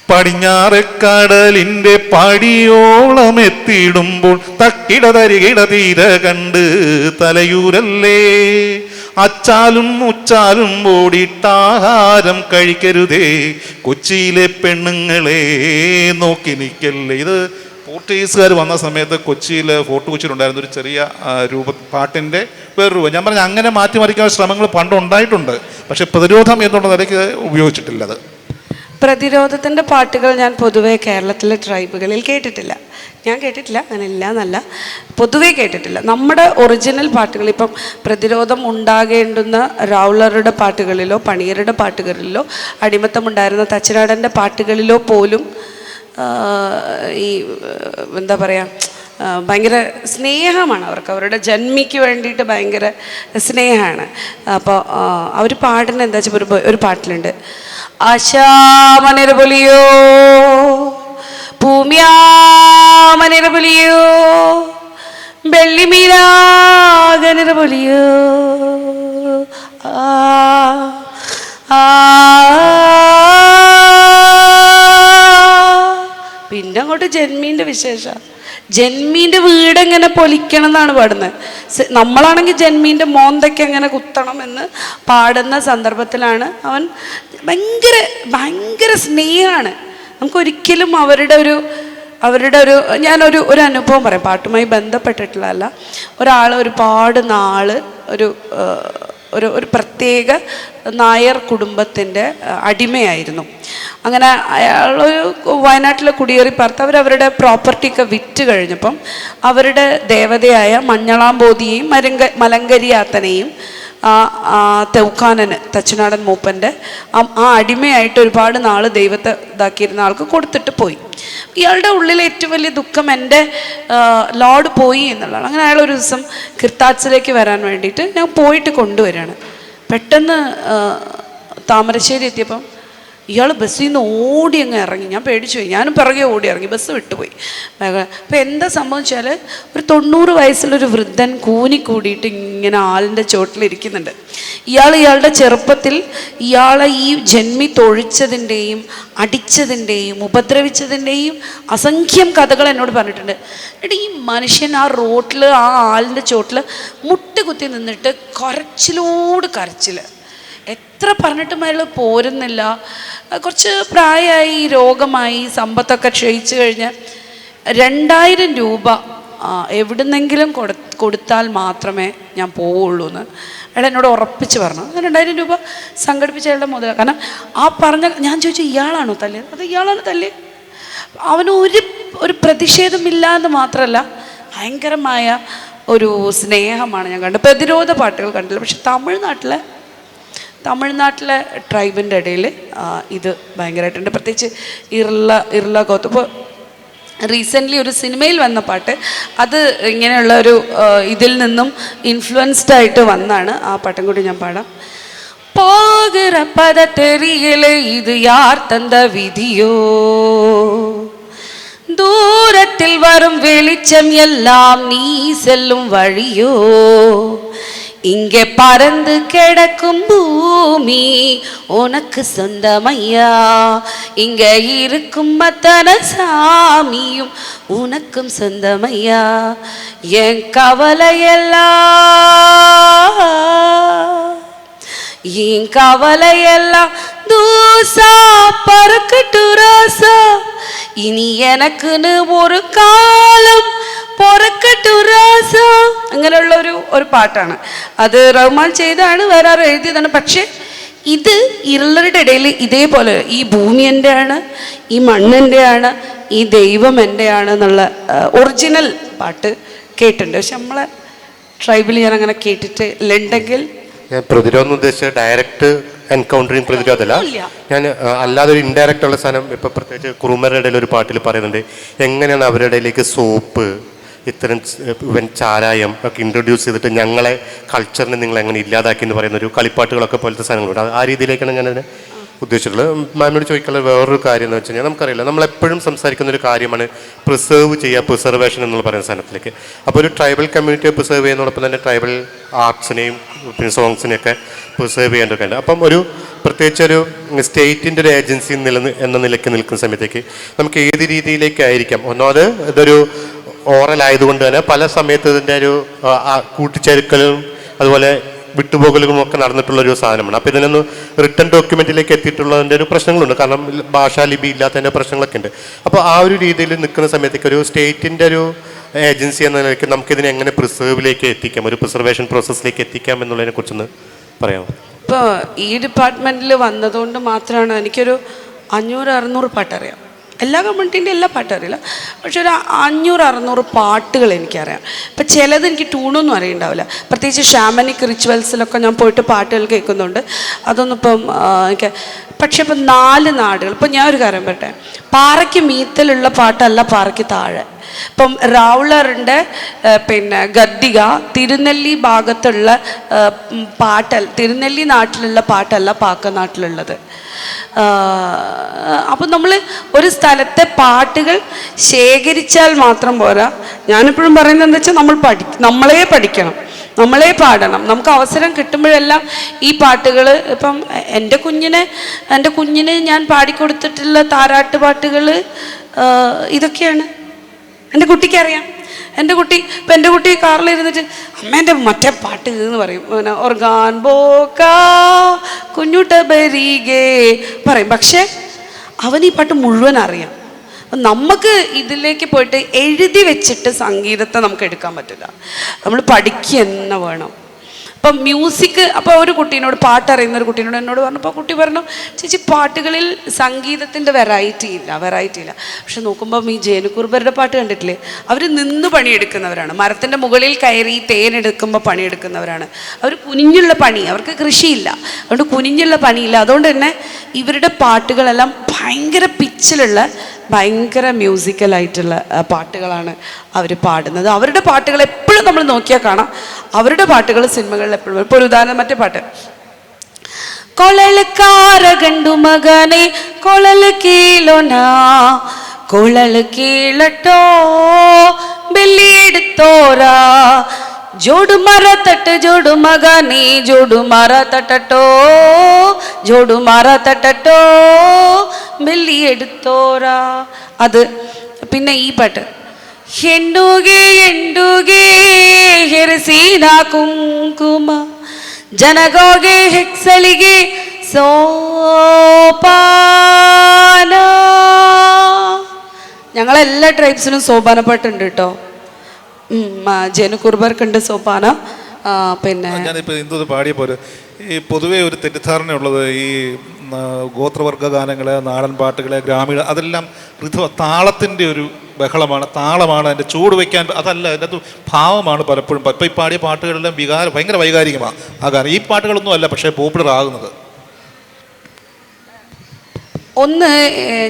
പടിഞ്ഞാറക്കടലിൻ്റെ പടിയോളം എത്തിയിടുമ്പോൾ തക്കിട തരികിട തീര കണ്ട് തലയൂരല്ലേ, അച്ചാലും മുച്ചാലും ഓടിയിട്ടാഹാരം കഴിക്കരുതേ, കൊച്ചിയിലെ പെണ്ണുങ്ങളെ നോക്കി നിൽക്കല്ലേ. ഇത് പോർച്ചുഗീസുകാർ വന്ന സമയത്ത് കൊച്ചിയിൽ ഫോർട്ട് കൊച്ചിയിലുണ്ടായിരുന്ന ഒരു ചെറിയ പാട്ടിൻ്റെ വേറൊരു രൂപം. ഞാൻ പറഞ്ഞ അങ്ങനെ മാറ്റിമറിക്കാനുള്ള ശ്രമങ്ങൾ പണ്ടുണ്ടായിട്ടുണ്ട്. പക്ഷെ പ്രതിരോധം എന്നുള്ള നിലയ്ക്ക് ഉപയോഗിച്ചിട്ടില്ല. അത് പ്രതിരോധത്തിൻ്റെ പാട്ടുകൾ ഞാൻ പൊതുവേ കേരളത്തിലെ ട്രൈബുകളിൽ കേട്ടിട്ടില്ല. ഞാൻ കേട്ടിട്ടില്ല, അങ്ങനെയില്ല എന്നല്ല, പൊതുവേ കേട്ടിട്ടില്ല. നമ്മുടെ ഒറിജിനൽ പാട്ടുകൾ, ഇപ്പം പ്രതിരോധം ഉണ്ടാകേണ്ടുന്ന റൗളറുടെ പാട്ടുകളിലോ പണിയരുടെ പാട്ടുകളിലോ അടിമത്തമുണ്ടായിരുന്ന തച്ചനാടൻ്റെ പാട്ടുകളിലോ പോലും ഈ എന്താ പറയുക, ഭയങ്കര സ്നേഹമാണ് അവർക്ക്. അവരുടെ ജന്മിക്ക് വേണ്ടിയിട്ട് ഭയങ്കര സ്നേഹമാണ്. അപ്പോൾ അവർ പാടുന്ന എന്താ വെച്ചാൽ ഒരു പാട്ടിലുണ്ട്, ആശാമനിരപൊലിയോ ഭൂമ്യാമനിരപൊലിയോ വെള്ളിമീരാകനിരപൊലിയോ പിന്നെ അങ്ങോട്ട് ജന്മീൻ്റെ വിശേഷം. ജന്മീൻ്റെ വീടെങ്ങനെ പൊലിക്കണം എന്നാണ് പാടുന്നത്. നമ്മളാണെങ്കിൽ ജന്മീൻ്റെ മോന്തയ്ക്ക് എങ്ങനെ കുത്തണം എന്ന് പാടുന്ന സന്ദർഭത്തിലാണ് അവൻ ഭയങ്കര സ്നേഹമാണ്. നമുക്കൊരിക്കലും അവരുടെ ഒരു ഞാനൊരു അനുഭവം പറയാം, പാട്ടുമായി ബന്ധപ്പെട്ടിട്ടുള്ളതല്ല. ഒരാൾ ഒരുപാട് നാൾ ഒരു പ്രത്യേക നായർ കുടുംബത്തിൻ്റെ അടിമയായിരുന്നു. അങ്ങനെ അയാളൊരു വയനാട്ടിലെ കുടിയേറി പാർത്ത് അവരവരുടെ പ്രോപ്പർട്ടിയൊക്കെ വിറ്റ് കഴിഞ്ഞപ്പം അവരുടെ ദേവതയായ മഞ്ഞളാംബോധിയെയും മലങ്കരിയാത്തനെയും തെവുക്കാനന് തച്ചനാടൻ മൂപ്പൻ്റെ ആ അടിമയായിട്ട് ഒരുപാട് നാൾ ദൈവത്തെ ഇതാക്കിയിരുന്ന ആൾക്ക് കൊടുത്തിട്ട് പോയി. ഇയാളുടെ ഉള്ളിലെ ഏറ്റവും വലിയ ദുഃഖം എൻ്റെ ലോഡ് പോയി എന്നുള്ളതാണ്. അങ്ങനെ അയാൾ ഒരു ദിവസം കിർത്താഡ്സിലേക്ക് വരാൻ വേണ്ടിയിട്ട് ഞാൻ പോയിട്ട് കൊണ്ടുവരികയാണ്. പെട്ടെന്ന് താമരശ്ശേരി എത്തിയപ്പം ഇയാൾ ബസ്സിൽ നിന്ന് ഓടി അങ്ങ് ഇറങ്ങി. ഞാൻ പേടിച്ചു പോയി. ഞാനും പിറകെ ഓടി ഇറങ്ങി, ബസ് വിട്ടുപോയി. അപ്പോൾ എന്താ സംഭവിച്ചാൽ ഒരു 90 വയസ്സുള്ളൊരു വൃദ്ധൻ കൂനിക്കൂടിയിട്ട് ഇങ്ങനെ ആളിൻ്റെ ചോട്ടിലിരിക്കുന്നുണ്ട്. ഇയാളുടെ ചെറുപ്പത്തിൽ ഇയാളെ ഈ ജന്മി തൊഴിച്ചതിൻ്റെയും അടിച്ചതിൻ്റെയും ഉപദ്രവിച്ചതിൻ്റെയും അസംഖ്യം കഥകൾ എന്നോട് പറഞ്ഞിട്ടുണ്ട്. എന്നിട്ട് ഈ മനുഷ്യൻ ആ റോട്ടിൽ ആ ആളിൻ്റെ ചോട്ടിൽ മുട്ടുകുത്തി നിന്നിട്ട് കരച്ചിൽ. എത്ര പറഞ്ഞിട്ടും അയാൾ പോരുന്നില്ല. കുറച്ച് പ്രായമായി, രോഗമായി, സമ്പത്തൊക്കെ ക്ഷയിച്ചു കഴിഞ്ഞ് 2000 രൂപ എവിടുന്നെങ്കിലും കൊടുത്താൽ മാത്രമേ ഞാൻ പോവുള്ളൂ എന്ന് അയാൾ എന്നോട് ഉറപ്പിച്ച് പറഞ്ഞു. 2000 രൂപ സംഘടിപ്പിച്ച അയാളുടെ മുതൽ. കാരണം ആ ഞാൻ ചോദിച്ചു, ഇയാളാണോ തല്ലിയത്? അത് ഇയാളാണ് തല്ലിയത്. അവന് ഒരു പ്രതിഷേധമില്ല എന്ന് മാത്രമല്ല, ഭയങ്കരമായ ഒരു സ്നേഹമാണ് ഞാൻ കണ്ടത്. പ്രതിരോധ പാട്ടുകൾ കണ്ടില്ല. പക്ഷെ തമിഴ്നാട്ടിലെ ട്രൈബിൻ്റെ ഇടയിൽ ഇത് ഭയങ്കരമായിട്ടുണ്ട്. പ്രത്യേകിച്ച് ഇർല ഗോത്ത്. ഇപ്പോൾ റീസെൻ്റ്ലി ഒരു സിനിമയിൽ വന്ന പാട്ട്, അത് ഇങ്ങനെയുള്ള ഒരു ഇതിൽ നിന്നും ഇൻഫ്ലുവൻസ്ഡ് ആയിട്ട് വന്നാണ്. ആ പാട്ടും കൂടി ഞാൻ പാടാം. പോകിற പத தெரியல இது யார் தந்த விதியோ, தூரத்தில் வரும் வெளிச்சம் எல்லாம் நீ செல்லும் வழியோ, இங்கே பறந்து கிடக்கும் பூமி உனக்கு சொந்தமையா, இங்க இருக்கும் அத்தனை சாமியும் உனக்கும் சொந்தமையா, என் கவலையெல்லாம் ஏன் கவலையெல்லாம் தூசா பறக்கட்டு ராசா, ഇനി എനക്കിന് ഒരു കാലം പൊറക്കട്ടു രാസ. അങ്ങനെയുള്ള ഒരു പാട്ടാണ്. അത് റഹ്മാൻ ചെയ്താണ്, വേറെ ആരും എഴുതിയതാണ്. പക്ഷെ ഇത് ഇരുളരുടെ ഇടയിൽ ഇതേപോലെ ഈ ഭൂമി എൻ്റെയാണ്, ഈ മണ്ണെൻ്റെയാണ്, ഈ ദൈവം എൻ്റെയാണ് എന്നുള്ള ഒറിജിനൽ പാട്ട് കേട്ടിട്ടുണ്ട്. പക്ഷെ നമ്മളെ ട്രൈബിൽ ഞാൻ അങ്ങനെ കേട്ടിട്ടില്ലെങ്കിൽ. ഞാൻ പ്രതിരോധം ഉദ്ദേശിച്ച ഡയറക്റ്റ് എൻകൗണ്ടറിങ് പ്രതിരോധമല്ല, ഞാൻ അല്ലാതെ ഒരു ഇൻഡയറക്റ്റ് ഉള്ള സാധനം. ഇപ്പം പ്രത്യേകിച്ച് കുറുമരുടെ ഇടയിൽ ഒരു പാട്ടിൽ പറയുന്നുണ്ട് എങ്ങനെയാണ് അവരുടെ ഇടയിലേക്ക് സോപ്പ്, ഇത്തരം ചാരായം ഒക്കെ ഇൻട്രൊഡ്യൂസ് ചെയ്തിട്ട് ഞങ്ങളെ കൾച്ചറിനെ നിങ്ങൾ എങ്ങനെ ഇല്ലാതാക്കി എന്ന് പറയുന്ന ഒരു കളിപ്പാട്ടുകളൊക്കെ പോലത്തെ സാധനങ്ങളുണ്ട്. ആ രീതിയിലേക്കാണ് ഞാനതിനെ ഉദ്ദേശിച്ചിട്ടുള്ളത്. മാമിനോട് ചോദിക്കാനുള്ള വേറൊരു കാര്യം എന്ന് വെച്ച് കഴിഞ്ഞാൽ, നമുക്കറിയില്ല, നമ്മളെപ്പോഴും സംസാരിക്കുന്ന ഒരു കാര്യമാണ് പ്രിസർവ് ചെയ്യുക, പ്രിസർവേഷൻ എന്നുള്ള പറയുന്ന സാധനത്തിലേക്ക്. അപ്പോൾ ഒരു ട്രൈബൽ കമ്മ്യൂണിറ്റിയെ പ്രിസർവ് ചെയ്യുന്നതോടൊപ്പം തന്നെ ട്രൈബൽ ആർട്സിനെയും പിന്നെ സോങ്സിനെയൊക്കെ പ്രിസർവ് ചെയ്യേണ്ടതൊക്കെ ഉണ്ട്. അപ്പം ഒരു പ്രത്യേകിച്ച് ഒരു സ്റ്റേറ്റിൻ്റെ ഒരു ഏജൻസി എന്ന നിലയ്ക്ക് നിൽക്കുന്ന സമയത്തേക്ക് നമുക്ക് ഏത് രീതിയിലേക്കായിരിക്കാം, ഒന്നാമത് ഇതൊരു ഓറൽ ആയതുകൊണ്ട് തന്നെ പല സമയത്ത് ഇതിൻ്റെ ഒരു കൂട്ടിച്ചേർക്കലും അതുപോലെ വിട്ടുപോകലുകളും ഒക്കെ നടന്നിട്ടുള്ളൊരു സാധനമാണ്. അപ്പോൾ ഇതിനൊന്ന് റിട്ടേൺ ഡോക്യുമെൻറ്റിലേക്ക് എത്തിയിട്ടുള്ളതിൻ്റെ ഒരു പ്രശ്നങ്ങളുണ്ട്. കാരണം ഭാഷാലിപി ഇല്ലാത്തതിൻ്റെ പ്രശ്നങ്ങളൊക്കെ ഉണ്ട്. അപ്പോൾ ആ ഒരു രീതിയിൽ നിൽക്കുന്ന സമയത്തേക്ക് ഒരു സ്റ്റേറ്റിൻ്റെ ഒരു ഏജൻസി എന്ന നിലയ്ക്ക് നമുക്കിതിനെ എങ്ങനെ പ്രിസർവിലേക്ക് എത്തിക്കാം, ഒരു പ്രിസർവേഷൻ പ്രോസസ്സിലേക്ക് എത്തിക്കാം എന്നുള്ളതിനെ കുറിച്ചൊന്ന് പറയാമോ? ഇപ്പോൾ ഈ ഡിപ്പാർട്ട്മെൻറ്റിൽ വന്നതുകൊണ്ട് മാത്രമാണ് എനിക്കൊരു 500-600 പാട്ടറിയാം. എല്ലാ കമ്മ്യൂണിറ്റീൻ്റെ എല്ലാ പാട്ടും അറിയില്ല, പക്ഷെ ഒരു 500-600 പാട്ടുകൾ എനിക്കറിയാം. ഇപ്പം ചിലത് എനിക്ക് ട്യൂണൊന്നും അറിയണ്ടാവില്ല. പ്രത്യേകിച്ച് ഷാമനിക് റിച്വൽസിലൊക്കെ ഞാൻ പോയിട്ട് പാട്ടുകൾ കേൾക്കുന്നുണ്ട്. അതൊന്നും ഇപ്പം എനിക്ക്. പക്ഷെ ഇപ്പം 4 നാടുകൾ, ഇപ്പം ഞാൻ ഒരു കാര്യം പറയട്ടെ, പാറയ്ക്ക് മീത്തലുള്ള പാട്ടല്ല പാറയ്ക്ക് താഴെ. ഇപ്പം റൗളറിൻ്റെ പിന്നെ ഗദ്ദിക തിരുനെല്ലി ഭാഗത്തുള്ള പാട്ടല്ല, തിരുനെല്ലി നാട്ടിലുള്ള പാട്ടല്ല പാക്ക നാട്ടിലുള്ളത്. അപ്പം നമ്മൾ ഒരു സ്ഥലത്തെ പാട്ടുകൾ ശേഖരിച്ചാൽ മാത്രം പോരാ. ഞാനിപ്പോഴും പറയുന്നത് എന്താ വെച്ചാൽ നമ്മളെ പഠിക്കണം, നമ്മളെ പാടണം. നമുക്ക് അവസരം കിട്ടുമ്പോഴെല്ലാം ഈ പാട്ടുകൾ, ഇപ്പം എൻ്റെ കുഞ്ഞിന് ഞാൻ പാടിക്കൊടുത്തിട്ടുള്ള താരാട്ട് പാട്ടുകൾ ഇതൊക്കെയാണ്. എൻ്റെ കുട്ടിക്കറിയാം. എൻ്റെ കുട്ടി കാറിലിരുന്നിട്ട് അമ്മേൻ്റെ മറ്റേ പാട്ട് എന്ന് പറയും, പിന്നെ ഓർഗാൻ ബോക്ക കുഞ്ഞുട്ട ബരീഗേ പറയും. പക്ഷെ അവൻ ഈ പാട്ട് മുഴുവൻ അറിയാം. നമുക്ക് ഇതിലേക്ക് പോയിട്ട് എഴുതി വെച്ചിട്ട് സംഗീതത്തെ നമുക്ക് എടുക്കാൻ പറ്റില്ല, നമ്മൾ പഠിക്കുക തന്നെ വേണം. അപ്പം മ്യൂസിക്, അപ്പോൾ ഒരു കുട്ടീനോട്, പാട്ടറിയുന്ന ഒരു കുട്ടീനോട് എന്നോട് പറഞ്ഞപ്പോൾ കുട്ടി പറഞ്ഞു, ചേച്ചി പാട്ടുകളിൽ സംഗീതത്തിൻ്റെ വെറൈറ്റി ഇല്ല. പക്ഷെ നോക്കുമ്പം ഈ ജേനുകുർബരുടെ പാട്ട് കണ്ടിട്ടില്ലേ, അവർ നിന്ന് പണിയെടുക്കുന്നവരാണ്, മരത്തിൻ്റെ മുകളിൽ കയറി തേനെടുക്കുമ്പോൾ പണിയെടുക്കുന്നവരാണ്. അവർ കുനിഞ്ഞുള്ള പണി, അവർക്ക് കൃഷിയില്ല, അതുകൊണ്ട് കുനിഞ്ഞുള്ള പണിയില്ല. അതുകൊണ്ട് തന്നെ ഇവരുടെ പാട്ടുകളെല്ലാം ഭയങ്കര പിച്ചിലുള്ള ഭയങ്കര മ്യൂസിക്കലായിട്ടുള്ള പാട്ടുകളാണ് അവർ പാടുന്നത്. അവരുടെ പാട്ടുകൾ എപ്പോഴും നമ്മൾ നോക്കിയാൽ കാണാം, അവരുടെ പാട്ടുകൾ സിനിമകളിൽ എപ്പോഴും. ഇപ്പോൾ ഒരു ഉദാഹരണം, മറ്റേ പാട്ട്, കൊളൽക്കാര ഗണ്ടു മകനെ കൊളൽ കീലോനാ കൊളൽ കീഴട്ടോ ബെല്ലിയെടുത്തോരാ ജോഡു മര തട്ട് ജോഡു മകനെ ജോഡു മര തട്ടോ ജോഡു മര തട്ടോ ബെല്ലിയെടുത്തോരാ. അത് പിന്നെ ഈ പാട്ട്, ಹೆಂಡುಗೆ ಹೆರಸಿನ ಕುಂಕುಮ ಜನಗೋಗೆ ಹೆಕ್ಸಲಿಗೆ സോപാന. ഞങ്ങളെല്ലാ ട്രൈബ്സിനും സോപാന പാട്ടുണ്ട് കേട്ടോ. ജനുകുർബർക്കുണ്ട് സോപാന. പിന്നെ ഞാനിപ്പോൾ ഇന്ദു പാടിയ പോലെ ഈ പൊതുവേ ഒരു തെറ്റിദ്ധാരണയുള്ളത് ഈ ഗോത്രവർഗ ഗാനങ്ങൾ, നാടൻ പാട്ടുകൾ, ഗ്രാമീണ, അതെല്ലാം താളത്തിൻ്റെ ഒരു ബഹളമാണ്, താളമാണ്, അതിൻ്റെ ചൂട് വയ്ക്കാൻ, അതല്ല, അതിൻ്റെ അത് ഭാവമാണ് പലപ്പോഴും. ഇപ്പം ഈ പാടിയ പാട്ടുകളെല്ലാം ഭയങ്കര വൈകാരികമാണ് ആ ഗാനം. ഈ പാട്ടുകളൊന്നും അല്ല പക്ഷേ പോപ്പുലർ ആകുന്നത്. ഒന്ന്,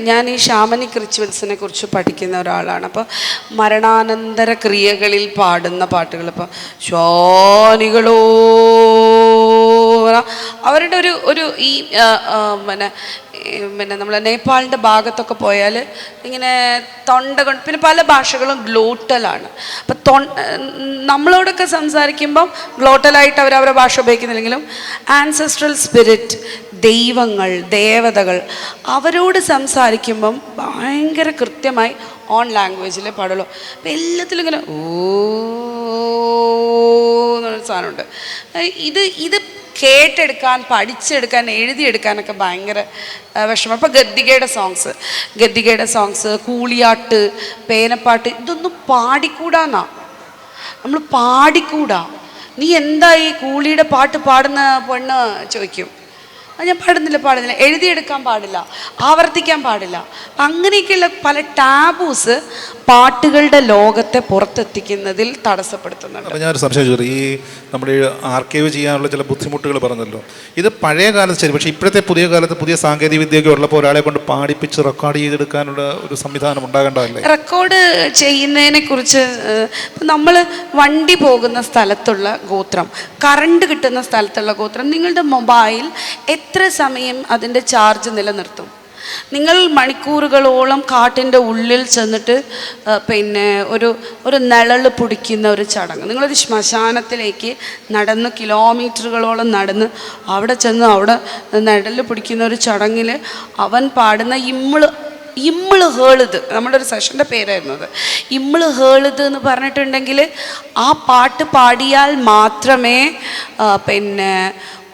ഞാൻ ഈ ഷാമനിക് റിച്വൽസിനെ കുറിച്ച് പഠിക്കുന്ന ഒരാളാണ്. അപ്പോൾ മരണാനന്തര ക്രിയകളിൽ പാടുന്ന പാട്ടുകൾ, ഇപ്പോൾ ശ്വാനികളോ അവരുടെ ഒരു ഈ പിന്നെ പിന്നെ നമ്മൾ നേപ്പാളിൻ്റെ ഭാഗത്തൊക്കെ പോയാൽ ഇങ്ങനെ തൊണ്ട കൊണ്ട്, പിന്നെ പല ഭാഷകളും ഗ്ലോട്ടലാണ്. അപ്പം നമ്മളോടൊക്കെ സംസാരിക്കുമ്പം ഗ്ലോട്ടലായിട്ട് അവരവരുടെ ഭാഷ ഉപയോഗിക്കുന്നില്ലെങ്കിലും ആൻസെസ്ട്രൽ സ്പിരിറ്റ്, ദൈവങ്ങൾ, ദേവതകൾ, അവരോട് സംസാരിക്കുമ്പം ഭയങ്കര കൃത്യമായി ഓൺ ലാംഗ്വേജിലേ പാടുള്ളൂ. അപ്പം എല്ലാത്തിലും ഇങ്ങനെ ഓ എന്നൊരു സാധനമുണ്ട്. ഇത് കേട്ടെടുക്കാൻ, പഠിച്ചെടുക്കാൻ, എഴുതിയെടുക്കാനൊക്കെ ഭയങ്കര വിഷമം. അപ്പോൾ ഗദ്ദികയുടെ സോങ്സ്, കൂളിയാട്ട്, പേനപ്പാട്ട്, ഇതൊന്നും പാടിക്കൂടാന്നാ. നമ്മൾ പാടിക്കൂടാ. നീ എന്താ ഈ കൂളിയുടെ പാട്ട് പാടുന്ന പെണ്ണ് ചോദിക്കും. ഞാൻ പാടുന്നില്ല, എഴുതിയെടുക്കാൻ പാടില്ല, ആവർത്തിക്കാൻ പാടില്ല. അങ്ങനെയൊക്കെയുള്ള പല ടാബൂസ് പാട്ടുകളുടെ ലോകത്തെ പുറത്തെത്തിക്കുന്നതിൽ തടസ്സപ്പെടുത്തുന്നുണ്ട്. അപ്പോൾ ഞാനൊരു സംശയം ചോദിച്ചു, ഈ നമ്മുടെ ആർക്കൈവ് ചെയ്യാനുള്ള ചില ബുദ്ധിമുട്ടുകൾ പറഞ്ഞല്ലോ. ഇത് പഴയ കാലത്ത് ശരി, പക്ഷേ ഇപ്പോഴത്തെ പുതിയ കാലത്ത് പുതിയ സാങ്കേതിക വിദ്യയൊക്കെ ഉള്ളപ്പോൾ ഒരാളെ കൊണ്ട് പാടിപ്പിച്ച് റെക്കോർഡ് ചെയ്തെടുക്കാനുള്ള ഒരു സംവിധാനം ഉണ്ടാകേണ്ടതല്ലേ? റെക്കോർഡ് ചെയ്യുന്നതിനെ കുറിച്ച് നമ്മൾ വണ്ടി പോകുന്ന സ്ഥലത്തുള്ള ഗോത്രം, കറണ്ട് കിട്ടുന്ന സ്ഥലത്തുള്ള ഗോത്രം, നിങ്ങളുടെ മൊബൈൽ എത്ര സമയം അതിൻ്റെ ചാർജ് നിലനിർത്തും? നിങ്ങൾ മണിക്കൂറുകളോളം കാട്ടിൻ്റെ ഉള്ളിൽ ചെന്നിട്ട് പിന്നെ ഒരു നിഴൽ പിടിക്കുന്ന ഒരു ചടങ്ങ്, നിങ്ങളൊരു ശ്മശാനത്തിലേക്ക് നടന്ന് കിലോമീറ്ററുകളോളം നടന്ന് അവിടെ ചെന്ന് അവിടെ നിഴൽ പിടിക്കുന്ന ഒരു ചടങ്ങിൽ അവൻ പാടുന്ന ഇമ്മിള് ഹേളുത്, നമ്മുടെ ഒരു സെഷൻ്റെ പേരായിരുന്നു അത്. ഇമ്മിള് ഹേളുത് എന്ന് പറഞ്ഞിട്ടുണ്ടെങ്കിൽ ആ പാട്ട് പാടിയാൽ മാത്രമേ പിന്നെ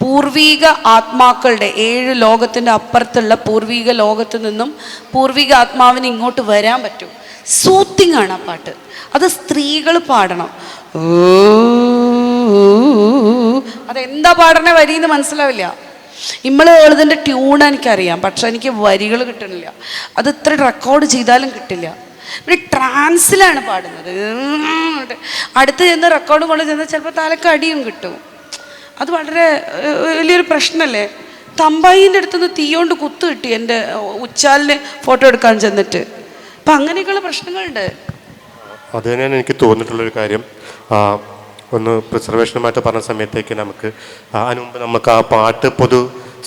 പൂർവീക ആത്മാക്കളുടെ 7 ലോകത്തിൻ്റെ അപ്പുറത്തുള്ള പൂർവീക ലോകത്തു നിന്നും പൂർവീക ആത്മാവിന് ഇങ്ങോട്ട് വരാൻ പറ്റും. സൂത്തിങ് ആണ് ആ പാട്ട്. അത് സ്ത്രീകൾ പാടണം. അതെന്താ പാടണ വരിയെന്ന് മനസ്സിലാവില്ല. ഇമ്മള് എഴുതിൻ്റെ ട്യൂൺ എനിക്കറിയാം, പക്ഷെ എനിക്ക് വരികൾ കിട്ടണില്ല. അത് ഇത്ര റെക്കോർഡ് ചെയ്താലും കിട്ടില്ല. പിന്നെ ട്രാൻസിലാണ് പാടുന്നത്. അടുത്ത് ചെന്ന് റെക്കോർഡ് കൊണ്ട് ചെന്നാൽ ചിലപ്പോൾ തലക്ക് അടിയും കിട്ടും. അത് വളരെ വലിയൊരു പ്രശ്നമല്ലേ? തമ്പായിൻ്റെ അടുത്തുനിന്ന് തീയോണ്ട് കുത്തു കിട്ടി എൻ്റെ ഉച്ചാലിന് ഫോട്ടോ എടുക്കാൻ ചെന്നിട്ട്. അപ്പം അങ്ങനെയൊക്കെയുള്ള പ്രശ്നങ്ങളുണ്ട്. അത് തന്നെയാണ് എനിക്ക് തോന്നിയിട്ടുള്ളൊരു കാര്യം. ഒന്ന് പ്രിസർവേഷനുമായിട്ട് പറഞ്ഞ സമയത്തേക്ക് നമുക്ക് അതിന് മുമ്പ് നമുക്ക് ആ പാട്ട്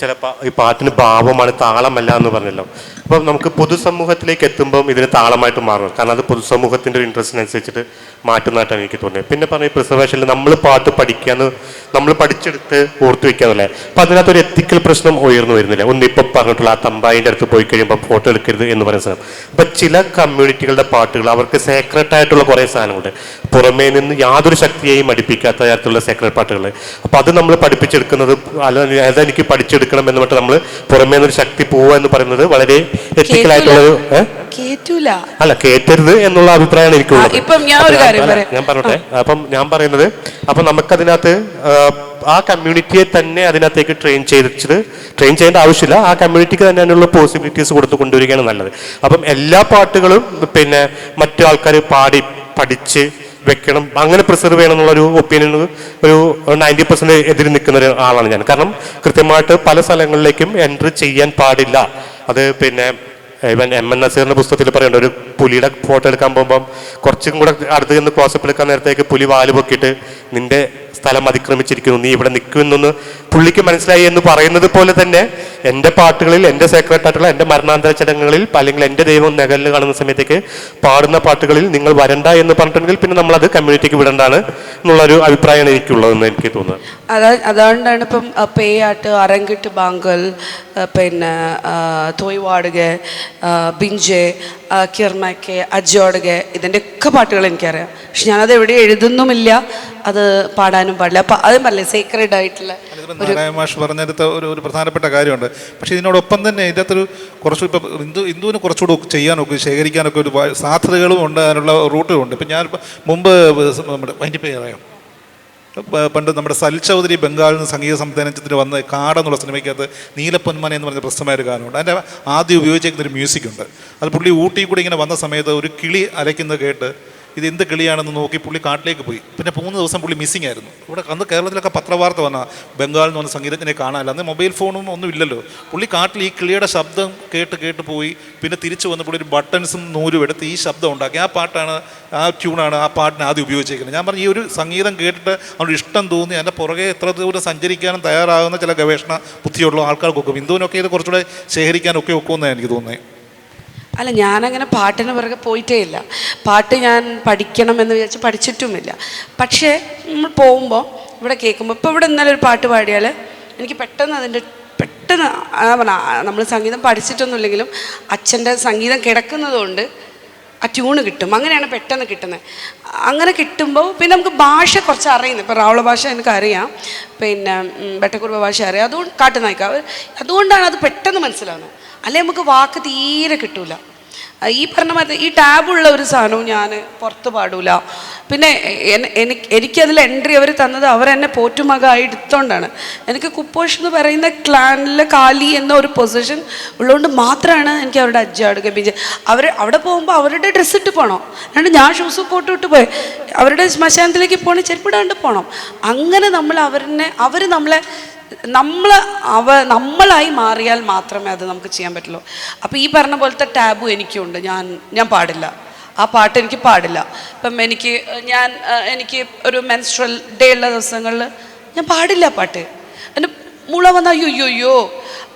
ചിലപ്പോൾ ഈ പാട്ടിന് ഭാവമാണ്, താളമല്ല എന്ന് പറഞ്ഞല്ലോ. അപ്പം നമുക്ക് പൊതുസമൂഹത്തിലേക്ക് എത്തുമ്പം ഇതിന് താളമായിട്ട് മാറണം. കാരണം അത് പൊതുസമൂഹത്തിൻ്റെ ഒരു ഇൻട്രസ്റ്റിനനുസരിച്ചിട്ട് മാറ്റുന്നതായിട്ടാണ് എനിക്ക് തോന്നിയത്. പിന്നെ പറഞ്ഞ ഈ പ്രിസർവേഷനിൽ നമ്മൾ പാട്ട് പഠിക്കാന്ന്, നമ്മൾ പഠിച്ചെടുത്ത് ഓർത്ത് വയ്ക്കാന്നല്ലേ. അപ്പം അതിനകത്തൊരു എത്തിക്കൽ പ്രശ്നം ഉയർന്നു വരുന്നില്ല. ഒന്നിപ്പം പറഞ്ഞിട്ടുള്ള ആ തമ്പായിൻ്റെ അടുത്ത് പോയി കഴിയുമ്പോൾ ഫോട്ടോ എടുക്കരുത് എന്ന് പറയുന്ന സാധനം. അപ്പം ചില കമ്മ്യൂണിറ്റികളുടെ പാട്ടുകൾ അവർക്ക് സേക്രട്ട് ആയിട്ടുള്ള കുറേ സാധനങ്ങളുണ്ട്, പുറമേ നിന്ന് യാതൊരു ശക്തിയെയും അടുപ്പിക്കാത്ത തരത്തിലുള്ള സേക്രട്ട് പാട്ടുകൾ. അപ്പം അത് നമ്മൾ പഠിപ്പിച്ചെടുക്കുന്നത്, അതെനിക്ക് പഠിച്ചെടുക്കണം എന്ന് പറഞ്ഞിട്ട് നമ്മൾ പുറമേ നിന്നൊരു ശക്തി പോവുക എന്ന് പറയുന്നത് വളരെ എത്തിക്കലായിട്ടുള്ളത്. അല്ല, കേറ്റരുത് എന്നുള്ള അഭിപ്രായമാണ് എനിക്കുള്ളത്. ഞാൻ പറഞ്ഞോട്ടെ. അപ്പം ഞാൻ പറയുന്നത്, അപ്പം നമുക്കതിനകത്ത് ആ കമ്മ്യൂണിറ്റിയെ തന്നെ അതിനകത്തേക്ക് ട്രെയിൻ ചെയ്യേണ്ട ആവശ്യമില്ല. ആ കമ്മ്യൂണിറ്റിക്ക് തന്നെ അതിനുള്ള പോസിബിലിറ്റീസ് കൊടുത്ത് കൊണ്ടുവരികയാണ് നല്ലത്. അപ്പം എല്ലാ പാട്ടുകളും പിന്നെ മറ്റു ആൾക്കാർ പാടി പഠിച്ച് വെക്കണം, അങ്ങനെ പ്രിസർവ് ചെയ്യണം എന്നുള്ളൊരു ഒപ്പീനിയൻ ഒരു 90% എതിര് നിൽക്കുന്ന ഒരു ആളാണ് ഞാൻ. കാരണം കൃത്യമായിട്ട് പല സ്ഥലങ്ങളിലേക്കും എൻട്രി ചെയ്യാൻ പാടില്ല. അത് പിന്നെ ഇവൻ MN നസീറിന്റെ പുസ്തകത്തിൽ പറയുന്നുണ്ട്, ഒരു പുലിയുടെ ഫോട്ടോ എടുക്കാൻ പോകുമ്പം കുറച്ചും കൂടെ അടുത്ത് നിന്ന് ക്ലോസപ്പ് എടുക്കാൻ നേരത്തേക്ക് പുലി വാല് പൊക്കിയിട്ട് നിന്റെ സ്ഥലം അതിക്രമിച്ചിരിക്കുന്നു, നീ ഇവിടെ നിൽക്കുമെന്നൊന്ന് പുള്ളിക്ക് മനസ്സിലായി എന്ന് പറയുന്നത് പോലെ തന്നെ എൻ്റെ പാട്ടുകളിൽ, എൻ്റെ സേക്രട്ടായിട്ടുള്ള എൻ്റെ മരണാന്തര ചടങ്ങുകളിൽ അല്ലെങ്കിൽ എൻ്റെ ദൈവം നഗലിൽ കാണുന്ന സമയത്തേക്ക് പാടുന്ന പാട്ടുകളിൽ നിങ്ങൾ വരണ്ട എന്ന് പറഞ്ഞിട്ടുണ്ടെങ്കിൽ പിന്നെ നമ്മളത് കമ്മ്യൂണിറ്റിക്ക് വിടണ്ടാണ് എന്നുള്ളൊരു അഭിപ്രായമാണ് എനിക്കുള്ളതെന്ന് എനിക്ക് തോന്നുന്നത്. അതുകൊണ്ടാണ് ഇപ്പം പേയാട്ട്, അരങ്ങിട്ട് ബാങ്കൽ, പിന്നെ തോയ്വാടുക, ബിഞ്ചെ, കിർമക്കെ, അജോടുക, ഇതിൻ്റെ ഒക്കെ പാട്ടുകൾ എനിക്കറിയാം. പക്ഷെ ഞാനത് എവിടെ എഴുതുന്നുമില്ല, അത് പാടാനും പാടില്ല. അപ്പം അതും പറയില്ലേ സീക്രട്ട് ആയിട്ടുള്ള നാരായണ മാഷ് പറഞ്ഞെടുത്ത ഒരു പ്രധാനപ്പെട്ട കാര്യമുണ്ട്. പക്ഷേ ഇതിനോടൊപ്പം തന്നെ ഇതിനകത്തൊരു കുറച്ച് ഇപ്പം ഹിന്ദുവിന് കുറച്ചുകൂടെ ചെയ്യാനൊക്കെ ശേഖരിക്കാനൊക്കെ ഒരു സാധ്യതകളും ഉണ്ട്, അതിനുള്ള റൂട്ടും ഉണ്ട്. ഇപ്പം ഞാൻ മുമ്പ് നമ്മുടെ അതിൻ്റെ അറിയാം, പണ്ട് നമ്മുടെ സൽ ചൗധരി ബംഗാളിൽ നിന്ന് സംഗീത സംവിധാനത്തിന് വന്ന കാടെന്നുള്ള സിനിമയ്ക്കകത്ത് നീലപ്പൊന്മന എന്ന് പറഞ്ഞ പ്രശസ്തമായൊരു ഗാനമുണ്ട്. അതിൻ്റെ ആദ്യം ഉപയോഗിച്ചിരിക്കുന്നൊരു മ്യൂസിക് ഉണ്ട്. അത് പുള്ളി ഊട്ടി കൂടി ഇങ്ങനെ വന്ന സമയത്ത് ഒരു കിളി അലയ്ക്കുന്നത് കേട്ട് ഇത് എന്ത് കിളിയാണെന്ന് നോക്കി പുള്ളി കാട്ടിലേക്ക് പോയി. പിന്നെ 3 ദിവസം പുള്ളി മിസ്സിംഗ് ആയിരുന്നു. ഇവിടെ അന്ന് കേരളത്തിലൊക്കെ പത്രവാർത്ത വന്ന ബംഗാളിൽ നിന്ന് വന്ന സംഗീതജ്ഞനെ കാണാനില്ല. അന്ന് മൊബൈൽ ഫോണും ഒന്നും ഇല്ലല്ലോ. പുള്ളി കാട്ടിൽ ഈ കിളിയുടെ ശബ്ദം കേട്ട് പോയി. പിന്നെ തിരിച്ചു വന്നപ്പോൾ ഒരു ബട്ടൺസും നൂലും എടുത്ത് ഈ ശബ്ദം ഉണ്ടാക്കി. ആ പാട്ടാണ്, ആ ട്യൂണാണ് ആ പാട്ടിന് ആദ്യം ഉപയോഗിച്ചേക്കുന്നത്. ഞാൻ പറഞ്ഞു, ഈ ഒരു സംഗീതം കേട്ടിട്ട് അവരുടെ ഇഷ്ടം തോന്നി അതിൻ്റെ പുറകെ എത്ര ദൂരം സഞ്ചരിക്കാനും തയ്യാറാകുന്ന ചില ഗവേഷണ ബുദ്ധിയുള്ള ആൾക്കാർക്കൊക്കെ ബിന്ദുവിനൊക്കെ ഇത് കുറച്ചുകൂടെ ശേഖരിക്കാനൊക്കെ ഒക്കുമെന്നാണ് എനിക്ക് തോന്നുന്നത്. അല്ല, ഞാനങ്ങനെ പാട്ടിന് പിറകെ പോയിട്ടേ ഇല്ല. പാട്ട് ഞാൻ പഠിക്കണമെന്ന് വിചാരിച്ച് പഠിച്ചിട്ടുമില്ല. പക്ഷേ നമ്മൾ പോകുമ്പോൾ ഇവിടെ കേൾക്കുമ്പോൾ, ഇപ്പോൾ ഇവിടെ ഇന്നലെ ഒരു പാട്ട് പാടിയാൽ എനിക്ക് പെട്ടെന്ന് നമ്മൾ സംഗീതം പഠിച്ചിട്ടൊന്നുമില്ലെങ്കിലും അച്ഛൻ്റെ സംഗീതം കിടക്കുന്നതുകൊണ്ട് ആ ട്യൂണ് കിട്ടും. അങ്ങനെയാണ് പെട്ടെന്ന് കിട്ടുന്നത്. അങ്ങനെ കിട്ടുമ്പോൾ പിന്നെ നമുക്ക് ഭാഷ കുറച്ച് അറിയുന്നത്. ഇപ്പോൾ റാവുള ഭാഷ എനിക്കറിയാം, പിന്നെ ബെട്ടക്കുറുവ ഭാഷ അറിയാം, അതുകൊണ്ട് കാട്ടുനായിക്ക, അതുകൊണ്ടാണ് അത് പെട്ടെന്ന് മനസ്സിലാവുന്നത്. അല്ലെങ്കിൽ നമുക്ക് വാക്ക് തീരെ കിട്ടൂല. ഈ പറഞ്ഞ മാതിരി ഈ ടാബുള്ള ഒരു സാധനവും ഞാൻ പുറത്ത് പാടൂല. പിന്നെ എനിക്കതിൽ എൻട്രി അവർ തന്നത് അവരെന്നെ പോറ്റുമകമായി എടുത്തോണ്ടാണ്. എനിക്ക് കുപ്പോഷ് എന്ന് പറയുന്ന ക്ലാനിലെ കാലി എന്ന ഒരു പൊസിഷൻ ഉള്ളതുകൊണ്ട് മാത്രമാണ് എനിക്ക് അവരുടെ അജ്ജാട് ഗബീജ് അവിടെ പോകുമ്പോൾ അവരുടെ ഡ്രസ്സ് ഇട്ട് പോകണം. അല്ലാണ്ട് ഞാൻ ഷൂസ് കോട്ട് ഇട്ട് പോയി അവരുടെ ശ്മശാനത്തിലേക്ക് പോകണം, ചെരുപ്പിടാണ്ട് പോകണം. അങ്ങനെ അവർ നമ്മളായി മാറിയാൽ മാത്രമേ അത് നമുക്ക് ചെയ്യാൻ പറ്റുള്ളൂ. അപ്പോൾ ഈ പറഞ്ഞ പോലത്തെ ടാബു എനിക്കുണ്ട്. ഞാൻ പാടില്ല, ആ പാട്ട് എനിക്ക് പാടില്ല. ഇപ്പം എനിക്ക് ഒരു മെൻസ്ട്രൽ ഡേ ഉള്ള ദിവസങ്ങളിൽ ഞാൻ പാടില്ല പാട്ട്. എൻ്റെ മുള വന്ന അയ്യോ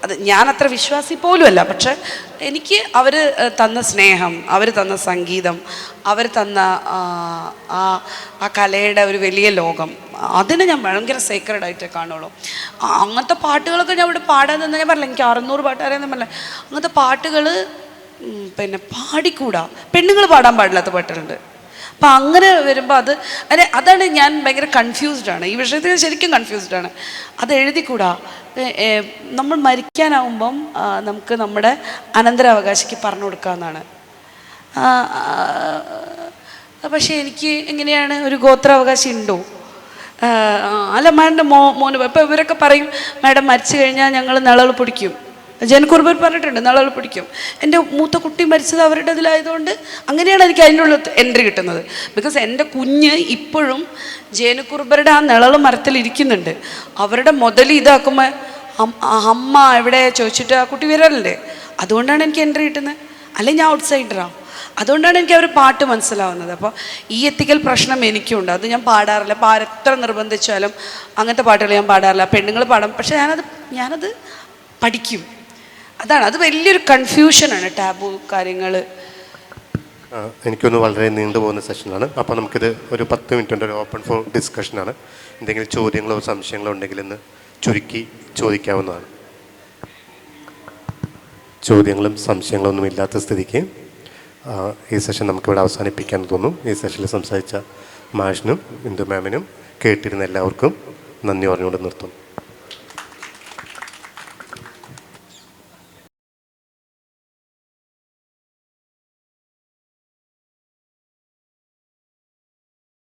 അത് ഞാൻ അത്ര വിശ്വാസി പോലുമല്ല. പക്ഷെ എനിക്ക് അവർ തന്ന സ്നേഹം, അവർ തന്ന സംഗീതം, അവർ തന്ന ആ കലയുടെ ഒരു വലിയ ലോകം, അതിനെ ഞാൻ ഭയങ്കര സേക്രഡായിട്ടേ കാണുള്ളൂ. അങ്ങനത്തെ പാട്ടുകളൊക്കെ ഞാൻ ഇവിടെ പാടാൻ തന്നെ ഞാൻ പറഞ്ഞില്ല, എനിക്ക് 600 പാട്ട് അറിയാമെന്ന് പറഞ്ഞില്ല. അങ്ങനത്തെ പാട്ടുകൾ പിന്നെ പാടിക്കൂടാ, പെണ്ണുങ്ങൾ പാടാൻ പാടില്ലാത്ത പാട്ടുകളുണ്ട്. അപ്പം അങ്ങനെ വരുമ്പോൾ അതാണ് ഞാൻ ഭയങ്കര കൺഫ്യൂസ്ഡാണ് ഈ വിഷയത്തിൽ, ശരിക്കും കൺഫ്യൂസ്ഡാണ്. അത് എഴുതിക്കൂടാ. നമ്മൾ മരിക്കാനാവുമ്പം നമുക്ക് നമ്മുടെ അനന്തരാവകാശിക്ക് പറഞ്ഞു കൊടുക്കാമെന്നാണ്. പക്ഷേ എനിക്ക് എങ്ങനെയാണ്, ഒരു ഗോത്രാവകാശി ഉണ്ടോ? അല്ല, മാഡം മോന് ഇപ്പോൾ ഇവരൊക്കെ പറയും മാഡം മരിച്ചു കഴിഞ്ഞാൽ ഞങ്ങൾ നിഴൽ പിടിക്കും. ജനക്കുറുബർ പറഞ്ഞിട്ടുണ്ട്, നിഴൽ പിടിക്കും. എൻ്റെ മൂത്ത കുട്ടി മരിച്ചത് അവരുടെ ഇതിലായതുകൊണ്ട് അങ്ങനെയാണ് എനിക്ക് അതിൻ്റെ ഉള്ളിൽ എൻട്രി കിട്ടുന്നത്. ബിക്കോസ് എൻ്റെ കുഞ്ഞ് ഇപ്പോഴും ജേനുക്കുറുബരുടെ ആ നിഴൽ മരത്തിലിരിക്കുന്നുണ്ട്. അവരുടെ മുതൽ ഇതാക്കുമ്പോൾ അമ്മ എവിടെ ചോദിച്ചിട്ട് ആ കുട്ടി വരാറുണ്ട്. അതുകൊണ്ടാണ് എനിക്ക് എൻട്രി കിട്ടുന്നത്. അല്ലെങ്കിൽ ഞാൻ ഔട്ട്സൈഡറാണ്. അതുകൊണ്ടാണ് എനിക്ക് അവർ പാട്ട് മനസ്സിലാവുന്നത്. അപ്പോൾ ഈ എത്തിക്കൽ പ്രശ്നം എനിക്കുണ്ട്. അത് ഞാൻ പാടാറില്ല. അപ്പോൾ ആരെത്ര നിർബന്ധിച്ചാലും അങ്ങനത്തെ പാട്ടുകൾ ഞാൻ പാടാറില്ല. പെണ്ണുങ്ങൾ പാടാം, പക്ഷേ ഞാനത് പഠിക്കും. അത് വലിയൊരു കൺഫ്യൂഷനാണ് ടാബു കാര്യങ്ങൾ. എനിക്കൊന്ന് വളരെ നീണ്ടുപോകുന്ന സെഷനാണ്. അപ്പോൾ നമുക്കിത് ഒരു 10 മിനിറ്റിൻ്റെ ഒരു ഓപ്പൺ ഫോർ ഡിസ്കഷനാണ്. എന്തെങ്കിലും ചോദ്യങ്ങളോ സംശയങ്ങളോ ഉണ്ടെങ്കിൽ ഇന്ന് ചുരുക്കി ചോദിക്കാവുന്നതാണ്. ചോദ്യങ്ങളും സംശയങ്ങളൊന്നും ഇല്ലാത്ത സ്ഥിതിക്ക് ഈ സെഷൻ നമുക്കിവിടെ അവസാനിപ്പിക്കാൻ തോന്നും. ഈ സെഷനിൽ സംസാരിച്ച മാഷിനും ഇന്ദു മാമിനും കേട്ടിരുന്ന എല്ലാവർക്കും നന്ദി പറഞ്ഞുകൊണ്ട് നിർത്തുന്നു.